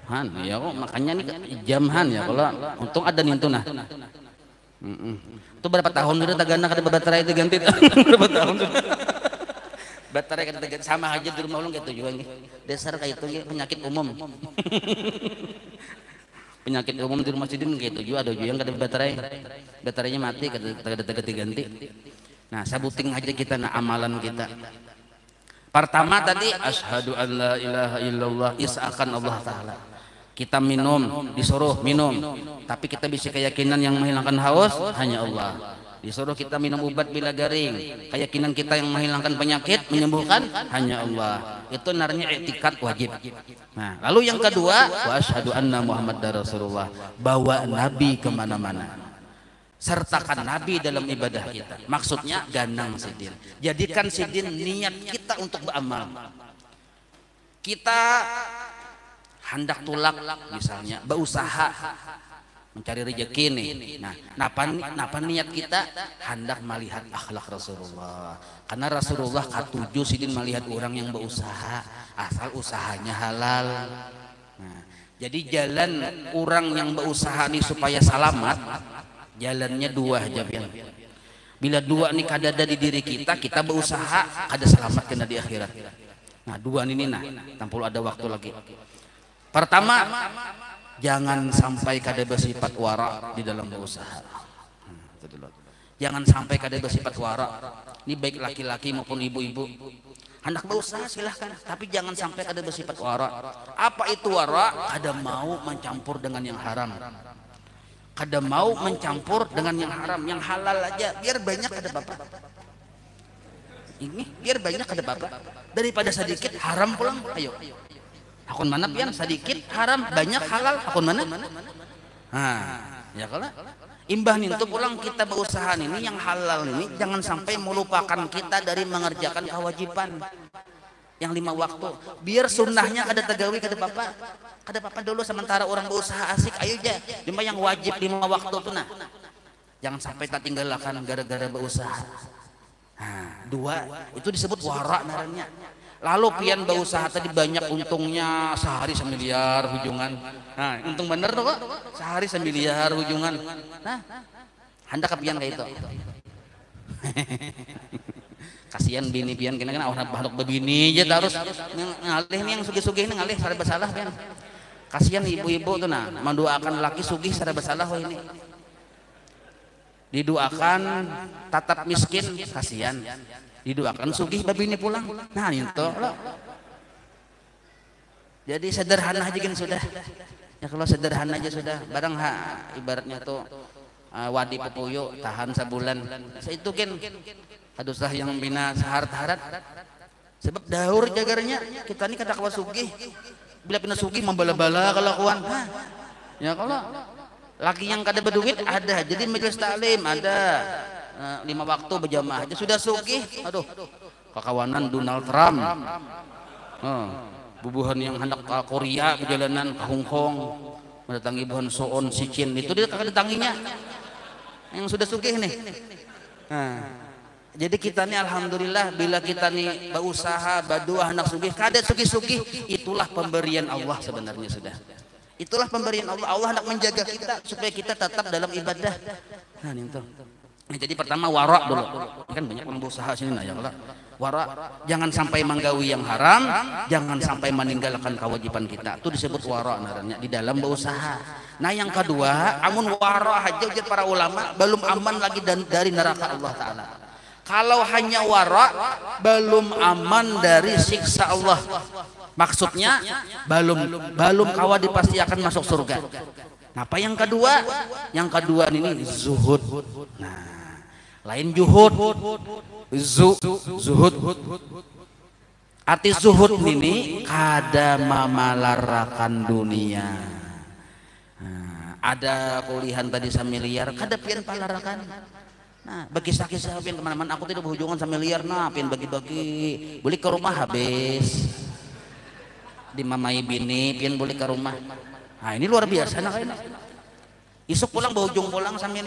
Han ya kok makanya nih jam han ya kalau untung ada nih itu nah. Itu berapa tahun udah tagana kada baterai diganti berapa tahun baterai kada diganti sama aja di rumah ulun gitu juga nih. Dasar kayak itu penyakit umum. Penyakit umum di rumah Sidin gitu juga ada juga yang kada baterai. Baterainya mati kada diganti. Nah, sabuting aja kita nah amalan kita. Pertama tadi asyhadu an la ilaha illallah isakan Allah taala. Kita minum, disuruh minum, tapi kita bisa keyakinan yang menghilangkan haus hanya Allah. Disuruh kita minum obat bila garing, keyakinan kita yang menghilangkan penyakit, menyembuhkan hanya Allah. Itu namanya i'tikad wajib. Nah, lalu yang kedua, wa asyhadu anna Muhammadar Rasulullah, bawa Nabi kemana-mana. Sertakan Nabi dalam ibadah kita. Maksudnya ganang Sidin. Jadikan Sidin niat kita untuk beramal. Kita hendak tulak misalnya, berusaha mencari rezeki nih. Nah, napa niat kita? Hendak melihat akhlak Rasulullah. Karena Rasulullah katuju Sidin melihat orang yang berusaha, asal usahanya halal. Nah, jadi jalan orang yang berusaha nih supaya selamat, jalannya dua aja pian. Bila dua nih kada ada di diri kita, kita berusaha kada selamat kena di akhirat. Nah, dua ini nah, tampul ada waktu lagi. Pertama, jangan sampai kada bersifat wara di dalam berusaha. Jangan sampai kada bersifat wara. Ini baik laki-laki maupun ibu-ibu. Hendak berusaha silahkan, tapi jangan sampai kada bersifat wara. Apa itu wara? Kada mau mencampur dengan yang haram. Kada mau mencampur dengan yang haram, yang halal aja. Biar banyak kada bapak. Ini biar banyak kada bapak. Daripada sedikit haram pulang. Ayo. Akun mana pian sedikit haram banyak halal akun mana? Nah, ya kalau imbah nih untuk pulang kita berusaha ini yang halal ini jangan sampai melupakan kita dari mengerjakan kewajiban yang 5 waktu. Biar sunnahnya kada tegawi kada papa dulu sementara orang berusaha asik ayo aja. Cuma yang wajib 5 waktu tuh nah. Jangan sampai tak tinggalkan gara-gara berusaha. Nah, 2 itu disebut wara naranya. Lalu pian berusaha tadi banyak untungnya sehari 1 miliar hujungan. Nah, untung bener tuh kok. Sehari 1 miliar hujungan. Nah, hendak pian kayak itu. Kasihan bini pian kena kan orang bahaluk begini aja terus ngalih nih yang sugih-sugih ini ngalih sareba salah pian. Kasihan ibu-ibu tuh nah mendoakan laki sugih sareba salah ini. Didoakan tatap miskin kasihan. Didoakan sugih babini pulang. Nah itu loh. Jadi sederhana aja kan sudah. Ya kalau sederhana aja sudah. Barang ibaratnya tuh wadi pepuyo tahan sebulan. Saya itu kan aduh sah yang bina seharat-harat. Sebab daur jagarnya kita ini kata kawa sugih. Bila pina sugih membala-bala kelakuan. Ya kalau laki yang kada berduit ada, jadi majelis taklim ada 5 waktu berjamaah aja sudah sugih. Aduh, kekawanan Donald Trump, bubuhan yang hendak ke Korea perjalanan ke Hong Kong mendatangi buhan Soon si Chin itu dia kakak datanginya yang sudah sugih nih. Jadi kita nih alhamdulillah bila kita nih berusaha berdoa hendak sugih, kada sugih-sugih itulah pemberian Allah sebenarnya sudah. Itulah pemberian Allah. Allah hendak menjaga kita supaya kita tetap dalam ibadah. Nah, itu. Nah, jadi pertama wara dulu. Kan banyak orang berusaha sini nah ya Allah. Wara, jangan sampai menggawi yang haram, jangan sampai meninggalkan kewajiban kita. Itu disebut wara namanya di dalam berusaha. Nah, yang kedua, amun wara aja ujar para ulama belum aman lagi dari neraka Allah taala. Kalau hanya wara belum aman dari siksa Allah. Maksudnya belum kawadi pasti akan masuk surga. Nah, apa yang kedua? Yang kedua ini zuhud. Nah, lain juhud. Zuhud. Arti zuhud ini kada memalarakan dunia. Nah, ada kulihan tadi samiliar, kada pian palarakan. Nah, bagi kisah-kisah pian kemana-mana aku tidak berhubungan samiliar. Nah, pian bagi-bagi, beli ke rumah habis. Dimamai bini pian boleh ke rumah. Nah ini luar biasa nah kayaknya. Isuk pulang berujung pulang sambil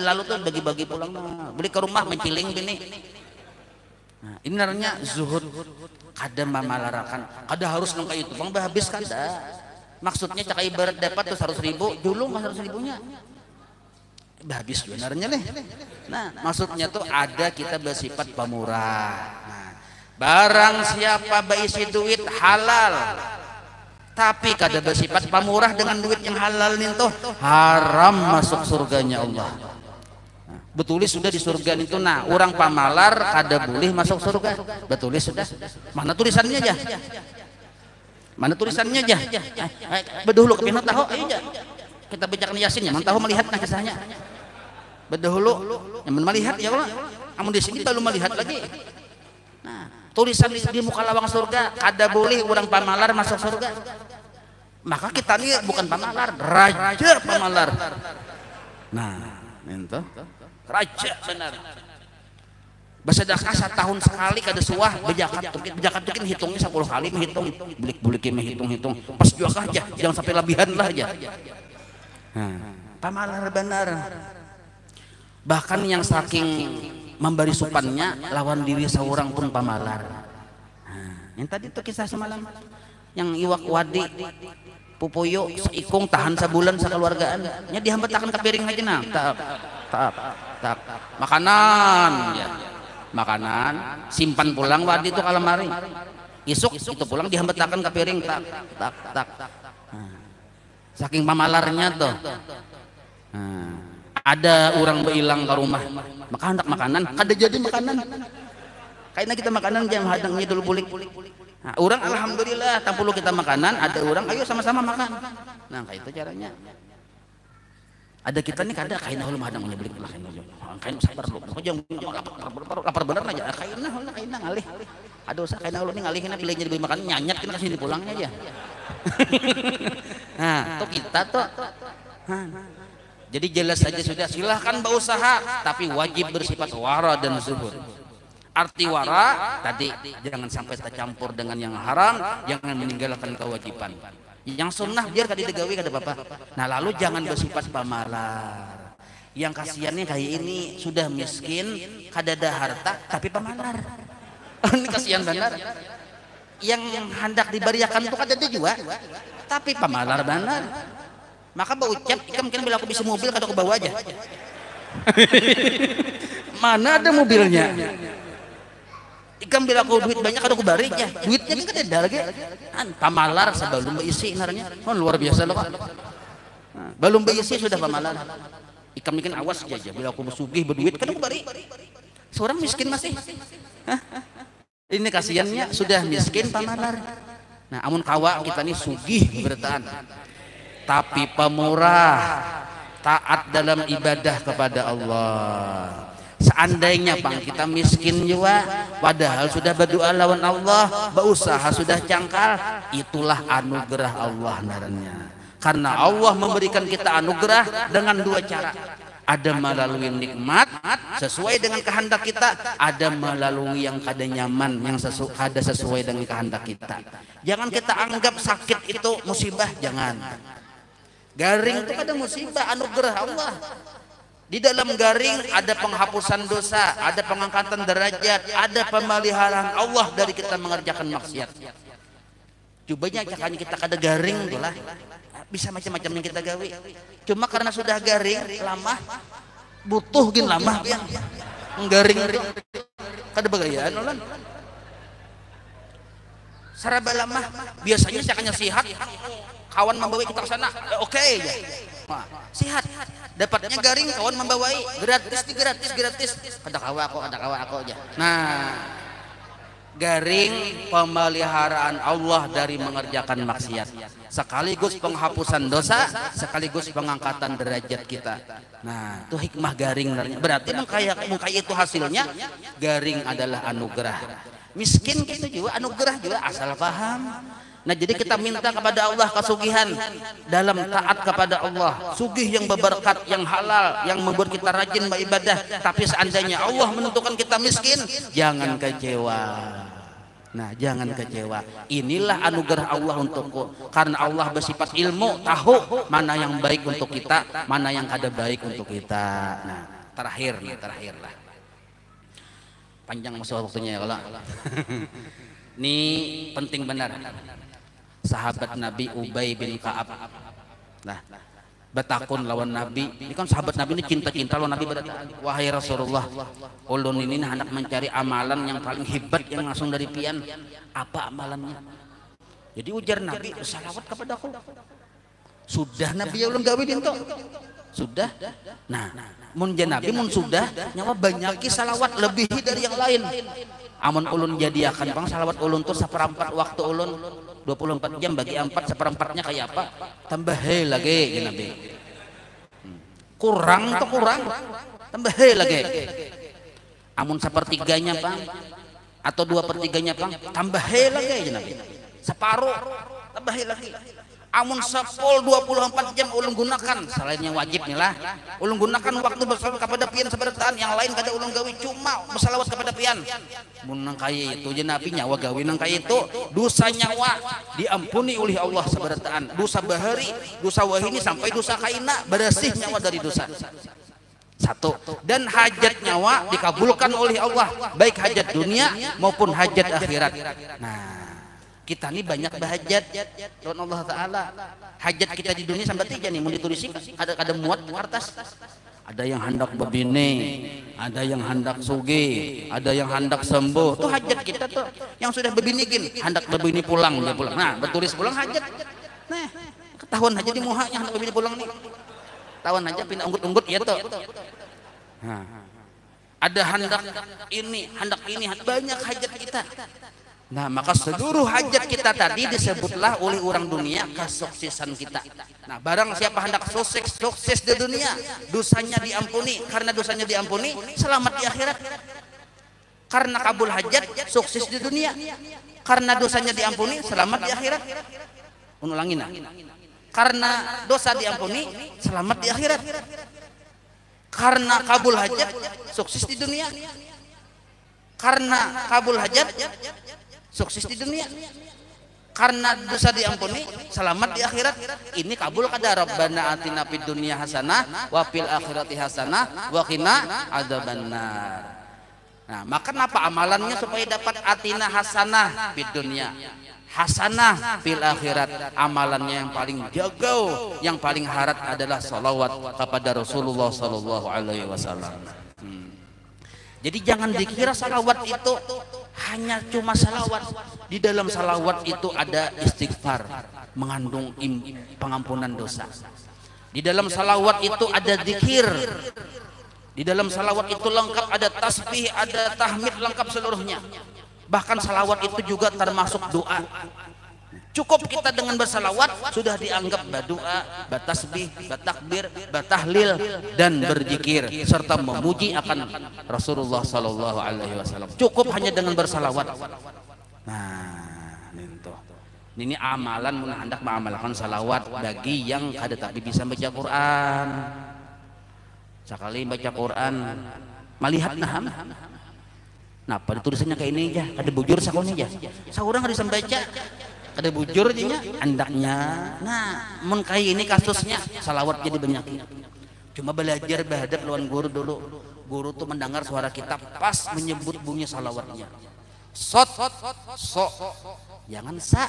lalu tuh bagi-bagi pulang nah. Beli ke rumah menciling bini. Nah ini namanya zuhud. Kada memalarakan, kada harus nang kayak itu bang habis kada. Maksudnya cak ibarat dapat tuh 100.000 dulu nggak 100.000-nya habis sebenarnya nih. Nah maksudnya tuh ada kita bersifat pemurah. Barang siapa berisi duit halal tapi kada bersifat pemurah dengan duit yang halal itu haram masuk surganya Allah. Betulis sudah di surga itu nah orang pamalar kada boleh masuk surga. Betulis sudah. Mana tulisannya aja? Mana tulisannya aja? Bedahulu kepinat tahu aja. Kita bacakan Yasinnya, man tahu melihat nah kisahnya. Bedahulu yang melihat ya Allah. Amun di sini belum melihat lagi. Nah, tulisan di muka lawang surga ada boleh orang pamalar masuk surga. Maka kita ini bukan pamalar, raja pamalar. Nah, itu raja benar. Bersedekah setahun sekali kada suah bejakat tukin hitungnya 10 kali menghitung bulik-bulik menghitung pas juga aja jangan sampai lebihan lah aja. Nah, pamalar benar. Bahkan yang saking memberi supannya lawan diri seorang pun pamalar. Nah, yang tadi itu kisah semalam yang iwak wadi pupuyo seikung tahan sebulan sekeluargaan nya dihambatakan ke piring aja nah tak makanan ya. Makanan simpan pulang wadi itu kalamari isuk itu pulang dihambatakan ke piring tak. Nah, saking pamalarnya tuh. Nah, ada orang berhilang ke rumah maka hendak makanan kada jadi makanan kayaknya kita makanan jam hadangnya dulu bulik. Nah, orang alhamdulillah tak perlu kita makanan ada orang ayo sama-sama makan. Nah kayak itu caranya. Ada kita nih kada kayaknya hulu hadangnya bulik lah kayaknya sabar lu kok jangan lapar bener aja kayaknya ngalih aduh usah kayaknya hulu nih ngalih kena pilihnya dibeli makan nyanyat kena kasih pulangnya aja. Nah tuh kita tuh jadi jelas saja sudah silahkan berusaha tapi wajib bersifat wara dan zuhud. Arti wara tadi jangan sampai tercampur dengan yang haram, jangan meninggalkan kewajiban. Yang sunnah biar kada digawi kada apa-apa. Nah lalu jangan bersifat pamalar. Yang kasihannya kayak ini sudah miskin, kada ada harta tapi pamalar. Ini kasihan benar. Yang hendak diberiakan itu kada ada juga, tapi pamalar benar. Maka berucap, mungkin bila aku bisa mobil kada aku bawa aja. Mana ada mobilnya? Ikam bila aku duit banyak ada aku bari ya. Duitnya kan kada lagi. Pamalar sebelum berisi narnya. Oh luar biasa loh Pak. Belum berisi sudah pamalar. Ikam ini kan awas aja bila aku bersugih berduit kan aku bari. Seorang miskin masih. Ini kasihannya sudah miskin pamalar. Nah, amun kawa kita nih sugih bertaan. Tapi pemurah, taat dalam ibadah kepada Allah. Seandainya Bang kita miskin juga, padahal sudah berdoa lawan Allah, berusaha sudah cangkal, itulah anugerah Allah naranya. Karena Allah memberikan kita anugerah dengan dua cara. Ada melalui nikmat sesuai dengan kehendak kita, ada melalui yang kada nyaman, yang kada sesuai dengan kehendak kita. Jangan kita anggap sakit itu musibah, jangan. Garing itu ada musibah, anugerah Allah. Di dalam garing ada penghapusan dosa, ada pengangkatan derajat, ada pemeliharaan Allah dari kita mengerjakan maksiat. Cobanya caranya kita kada garing itulah. Bisa macam-macam yang kita gawe. Cuma karena sudah garing lama, butuh gin lama pian. Garing kada bagayaan ulan. Saraba lama biasanya cakanya sihat. Kawan membawa kita ke sana, oke ya. Nah, sihat. Dapatnya garing kawan membawai gratis. Ada kawa aku aja. Nah, garing pemeliharaan Allah dari mengerjakan maksiat. Sekaligus penghapusan dosa, sekaligus pengangkatan derajat kita. Nah, itu hikmah garing. Berarti mengkaya itu hasilnya. Garing adalah anugerah. Miskin gitu juga anugerah juga asal paham. Nah jadi kita minta kepada Allah kesugihan dalam taat kepada Allah, sugih yang berberkat, yang halal, yang membuat kita rajin beribadah. Tapi seandainya Allah menentukan kita miskin, jangan kecewa. Nah jangan kecewa. Inilah anugerah Allah untukku. Karena Allah bersifat ilmu, tahu mana yang baik untuk kita, mana yang kada baik untuk kita. Nah terakhir lah. Panjang masalah waktunya ya kalau. Ini penting benar. Sahabat Nabi Ubay bin Ka'ab. Nah, betakun lawan Nabi. Ini kan sahabat Nabi ini cinta-cinta lawan Nabi berkata, wahai Rasulullah, ulun ini hendak mencari amalan yang paling hebat yang langsung dari pian. Apa amalannya? Jadi ujar Nabi, salawat kepada aku. Sudah Nabi ya ulun gawe dinto. Sudah. Nah, mun Nabi mun sudah nyawa banyaki salawat lebihi dari yang lain. Amun ulun jadi akan bang salawat ulun tuh seperempat waktu ulun 24 jam bagi 4 seperempatnya kayak apa? Tambah lagi ya Nabi. Kurang tambah lagi. Amun sepertiganya bang atau 2/3 bang tambah lagi ya Nabi. Separuh tambah lagi. Amun 24 jam ulun gunakan selain yang wajib nih lah, ulun gunakan waktu bersalawat kepada pian sebertaan, yang lain kada ulun gawi cuma bersalawat kepada pian. Mun nang kaya itu je Nabi nyawa gawi nang kaya itu dosa nyawa diampuni oleh Allah sebertaan, dosa bahari, dosa wahini sampai dosa kaina bersih nyawa dari dosa. Satu, dan hajat nyawa dikabulkan oleh Allah, baik hajat dunia maupun hajat akhirat. Nah kita ini banyak bahajat lawan Allah Ta'ala. Hajat kita di dunia sampai tiga nih mau ditulis ada muat kertas. Ada yang hendak berbini, ada yang hendak sugi, ada yang hendak sembuh. Itu hajat kita tuh yang sudah berbini gini, hendak berbini pulang dia pulang. Nah bertulis pulang hajat. Nah ketahuan aja di muhanya hendak berbini pulang nih. Ketahuan aja pindah unggut-unggut ya tuh. Nah, ada hendak ini banyak hajat kita. Nah maka seluruh hajat kita tadi disebutlah oleh orang dunia kesuksesan kita. Nah barang siapa hendak sukses di dunia, dosanya diampuni. Karena dosanya diampuni, selamat di akhirat. Karena kabul hajat, sukses di dunia. Karena dosanya diampuni, selamat di akhirat. Ulangin nah. Karena dosa diampuni, selamat di akhirat. Karena kabul hajat, sukses di dunia. Karena kabul hajat, sukses di dunia. Karena dosa diampuni, selamat di akhirat. Ini kabul kada Rabbana atina fid dunya hasanah wa fil akhirati hasanah wa qina adzabannar. Nah, maka kenapa amalannya supaya dapat atina hasanah fid dunya, hasanah fil akhirat. Amalannya yang paling jago, yang paling harat adalah salawat kepada Rasulullah sallallahu alaihi wasallam. Jadi jangan dikira salawat itu hanya cuma salawat. Di dalam salawat itu ada istighfar, mengandung pengampunan dosa. Di dalam salawat itu ada zikir. Di dalam salawat itu lengkap ada tasbih, ada tahmid, lengkap seluruhnya. Bahkan salawat itu juga termasuk doa. Cukup kita dengan bersalawat sudah dianggap berdoa, bertasbih, bertakbir, bertahlil dan berzikir serta memuji akan Rasulullah sallallahu alaihi wasallam. Cukup hanya dengan bersalawat. Nah, ini amalan mun hendak mengamalkan salawat bagi yang kada tapi bisa baca Quran. Sekali baca Quran melihat naham. Nah, pada tulisannya kayak ini aja, ada bujur sakone aja. Saurang harus membaca ada bujur dinya andaknya. Nah, mun kayak ini kasusnya salawat jadi banyak. Cuma belajar berhadap lawan guru dulu. Guru tuh mendengar suara kita pas menyebut bunyi salawatnya. Sot, so, jangan sa.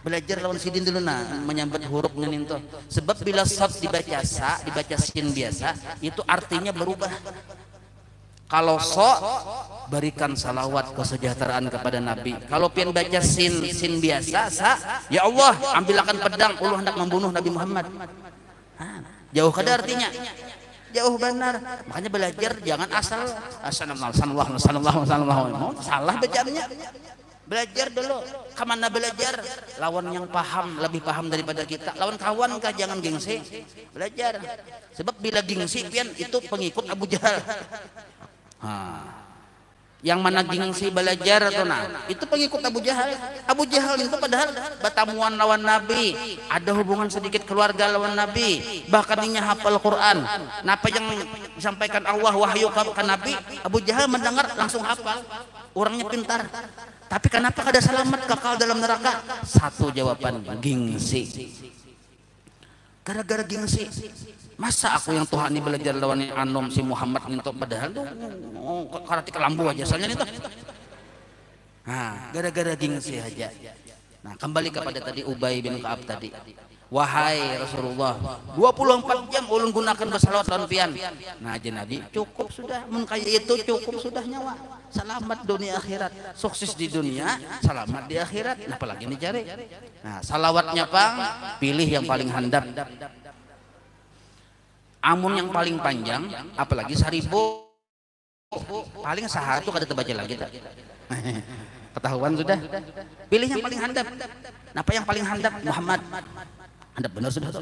Belajar lawan sidin dulu nah menyambut hurufnya itu. Sebab bila sot dibaca sa, dibaca sin biasa, itu artinya berubah. Kalau so, berikan salawat kesejahteraan kepada Nabi. Kalau pian baca sin biasa, sa, ya Allah, ambilkan pedang, Allah hendak membunuh Nabi Muhammad. Jauh kada artinya, jauh benar. Makanya belajar jangan asal salah bacaannya. Belajar dulu. Kemana belajar? Lawan yang paham, lebih paham daripada kita. Lawan kawan kah jangan gengsi. Belajar. Sebab bila gengsi pian itu pengikut Abu Jahal. Yang mana gengsi belajar atau nah itu pengikut Abu Jahal. Abu Jahal itu padahal batamuan lawan Nabi, ada hubungan sedikit keluarga lawan Nabi, bahkan dia hafal Quran. Napa yang disampaikan Allah wahyu ke Nabi, Abu Jahal mendengar langsung hafal. Orangnya pintar. Tapi kenapa kada selamat kekal dalam neraka? Satu jawaban, gengsi. Gara-gara gengsi. Masa aku yang Tuhan ini belajar lawan anom si Muhammad itu padahal tuh karate kelambu aja asalnya itu. Nah, gara-gara gengsi aja. Nah, kembali kepada tadi Ubay bin Ka'ab tadi. Wahai Rasulullah, 24 jam ulun gunakan bersalawat lawan pian. Nah, aja Nabi, cukup sudah mun kaya itu cukup sudah nyawa. Selamat dunia akhirat, sukses di dunia, selamat di akhirat. Apalagi dicari. Nah, salawatnya Pak, pilih yang paling handap. Amun yang paling panjang, apalagi 1000 paling sehari itu kada terbaca lagi tak? Ketahuan sudah. Pilih yang paling handap. Napa yang paling handap? Muhammad. Handap benar sudah.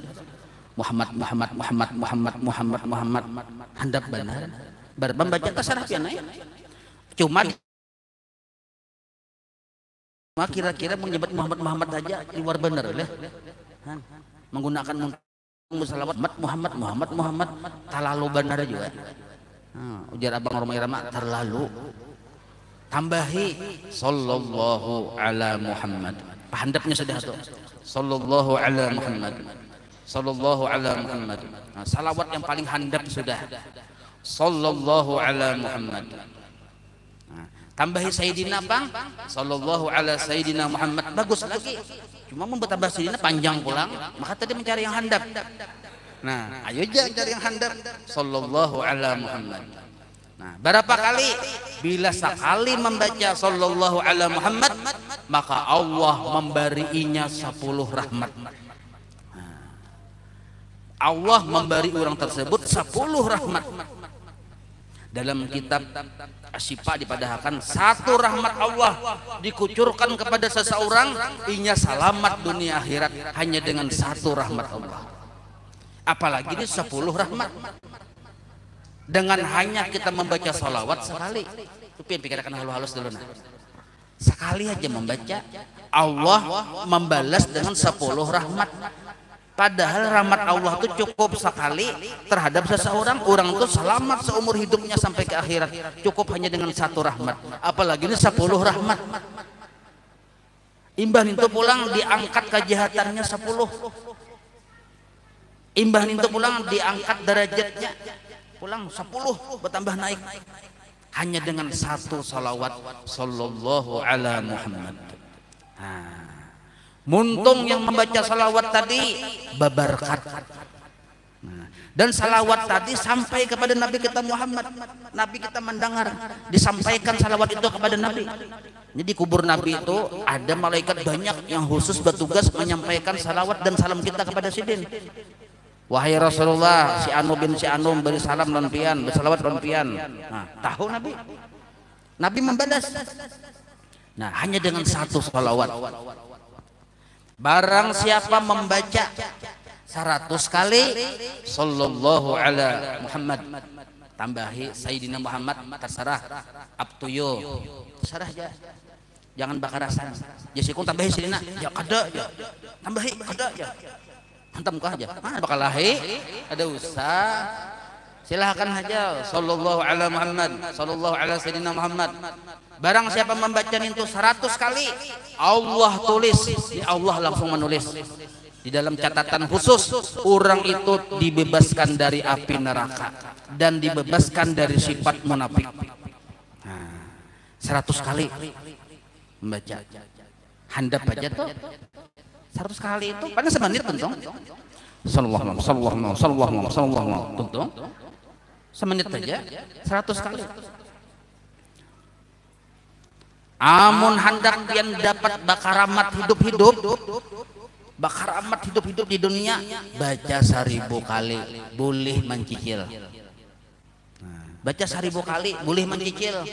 Muhammad. Handap benar. Membaca tasarruf ya naik. Cuma kira-kira menyebut Muhammad aja luar benar lah. Menggunakan salawat Muhammad terlalu benar juga. Ujar abang Romai Rama terlalu. Tambahi sallallahu ala Muhammad. Handapnya sudah tuh. Sallallahu ala Muhammad. Sallallahu ala Muhammad. Nah, salawat yang paling handap sudah. Sallallahu ala Muhammad. Nah, tambahi Sayyidina Bang. Sallallahu ala Sayyidina Muhammad. Bagus lagi. Cuma membuat Sayyidina panjang pulang. Maka tadi mencari yang handap. Nah, ayo aja cari yang handap. Sallallahu ala Muhammad. Nah, berapa kali? Bila sekali membaca sallallahu ala Muhammad, maka Allah memberinya 10 rahmat. Nah, Allah memberi orang tersebut 10 rahmat. Dalam kitab Asy-Syifa dipadahkan 1 rahmat Allah dikucurkan kepada seseorang, inya selamat dunia akhirat hanya dengan 1 rahmat Allah. Apalagi ini 10 rahmat. Dengan hanya kita membaca salawat sekali, itu pikirkan halus-halus dulu nah. Sekali aja membaca, Allah membalas dengan 10 rahmat. Padahal rahmat Allah itu cukup sekali terhadap seseorang, orang itu selamat seumur hidupnya sampai ke akhirat. Cukup hanya dengan 1 rahmat. Apalagi ini 10 rahmat. Imbah itu pulang diangkat kejahatannya 10. Imbah itu pulang diangkat derajatnya. Pulang 10 bertambah naik hanya dengan 1 salawat sallallahu ala Muhammad. Muntung yang membaca salawat tadi berberkat. Dan salawat tadi sampai kepada Nabi kita Muhammad. Nabi kita mendengar disampaikan salawat itu kepada Nabi. Jadi kubur Nabi itu ada malaikat banyak yang khusus bertugas menyampaikan salawat dan salam kita kepada Sidin. Wahai Rasulullah, si Anu bin si Anu beri salam non pian, bersalawat non pian. Nah, tahu Nabi. Nabi membalas. Nah, hanya dengan satu salawat. Barang siapa membaca 100 kali sallallahu ala Muhammad, tambahi Sayyidina Muhammad, terserah up to you, terserah aja, jangan bakar rasa. Jasikun tambahi Sayyidina ya kada ya, tambahi kada ya, hantam kah aja, mana bakal lahi ada usah, silahkan aja sallallahu ala Muhammad, sallallahu ala Sayyidina Muhammad. Barang siapa membaca itu 100 kali, Allah tulis, ya Allah langsung menulis di dalam catatan khusus, orang itu dibebaskan dari api neraka dan dibebaskan dari sifat munafik. Nah, 100 kali membaca, handap aja tuh 100 kali itu, paling semenit tentu. Sallallahu tentu, semenit aja 100 kali. Amun hendak yang dapat bakaramat hidup-hidup, bakar amat hidup-hidup di dunia, baca 1000 kali boleh mencicil. Baca 1000 kali boleh mencicil.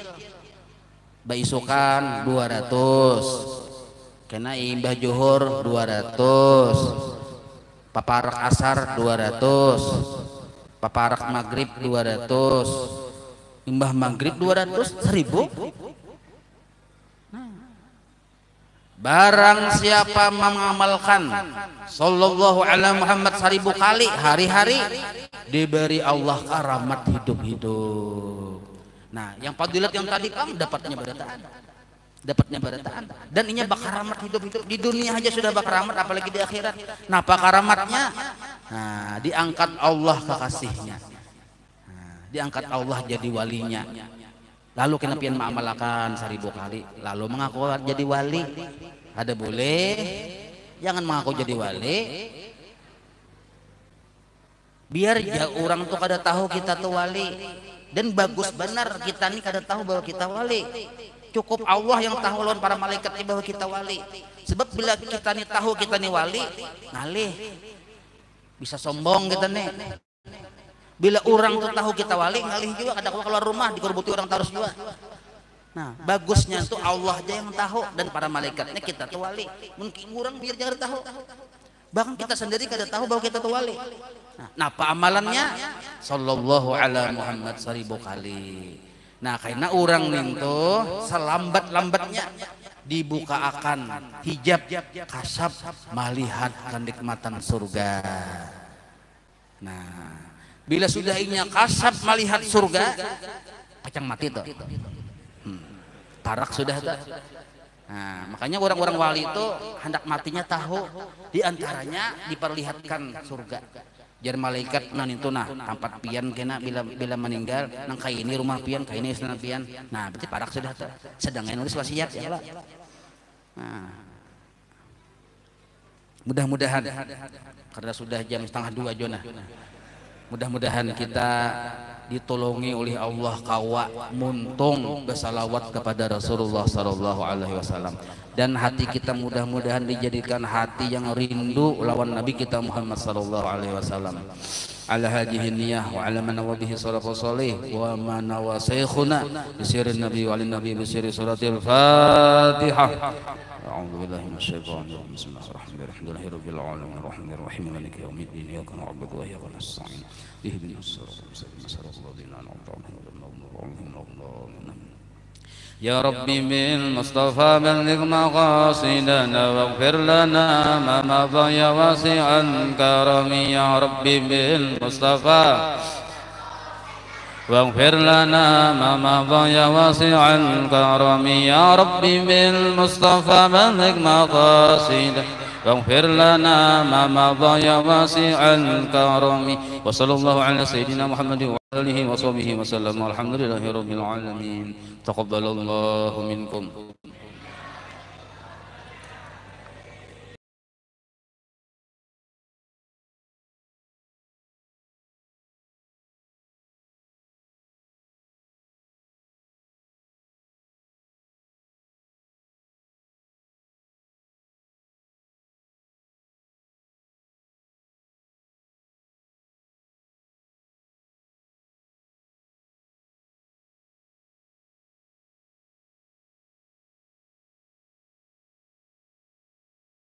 Baisukan 200, kena imbah juhur 200, paparak asar 200, paparak maghrib 200, imbah maghrib 200, 1000. Barang siapa mengamalkan sallallahu ala Muhammad 1000 kali hari-hari, diberi Allah karamat hidup-hidup. Nah, yang fadilat yang tadi kan dapatnya barataan, dan ini bakaramat hidup-hidup di dunia aja sudah bakaramat, apalagi di akhirat. Nah, karamatnya, nah, diangkat Allah kekasihnya, nah, diangkat Allah jadi walinya. Lalu kenapa yang mengamalkan 1000 kali, lalu mengaku jadi wali, ada boleh, jangan mengaku jadi wali, biar ya orang tuh kada tahu kita tuh wali, dan bagus benar kita nih kada tahu bahwa kita wali. Cukup Allah yang tahu lawan para malaikat bahwa kita wali. Sebab bila kita nih tahu kita nih wali, ngalih, bisa sombong kita nih. Bila orang tuh tahu kita wali, ngalih juga, kadang keluar rumah dikorbuti orang terus juga. Nah, bagusnya tuh Allah aja yang tahu dan para malaikatnya kita tuh wali. Mungkin orang biar jangan tahu. Bahkan kita sendiri kada tahu bahwa kita tuh wali. Nah, apa amalannya? Sallallahu ala Muhammad 1000 kali. Nah, karena orang nih tuh selambat-lambatnya dibuka akan hijab kasab melihat kenikmatan surga. Nah, bila sudah inya kasab melihat surga, pacang mati tuh. Tarak sudah tuh. Nah, makanya orang-orang wali itu hendak matinya tahu, diantaranya diperlihatkan surga. Jar malaikat nan itu nah tempat pian kena bila meninggal nang kayak ini rumah pian, kayak ini istana pian. Nah, berarti parak sudah tuh. Sedang nulis wasiat ya, Pak. Nah, mudah-mudahan karena sudah jam 1:30 Jona. Mudah-mudahan kita ditolongi oleh Allah kawa muntung bersalawat kepada Rasulullah sallallahu alaihi wasallam, dan hati kita mudah-mudahan dijadikan hati yang rindu lawan Nabi kita Muhammad sallallahu alaihi wasallam. Ala hadhihi niyyah wa ala man nawabihi salatu salih wa man nawa syekhuna bi sirrin nabi wa lin nabi bi sirri suratil Fatihah. A'udzu billahi minasyaitonir rajim. Bismillahirrahmanirrahim. Rabbil alamin arrahmanir rahim maliki yaumiddin iyyaka na'budu wa iyyaka nasta'in. Ihdinas siratal mustaqim siratal ladzina an'amta 'alaihim. Ya Rabbi bil Mustafa balligh maqasidana waghfir lana ma madha ya wasi'al karami. Ya Rabbi bil Mustafa waghfir lana ma madha ya wasi'al karami. Ya Rabbi bil Mustafa balligh maqasidana واغفر لنا ما مضى يا واسع الكرم. وصلى الله على سيدنا محمد وعلى آله وصحبه وسلم والحمد لله رب العالمين. تقبل الله منكم.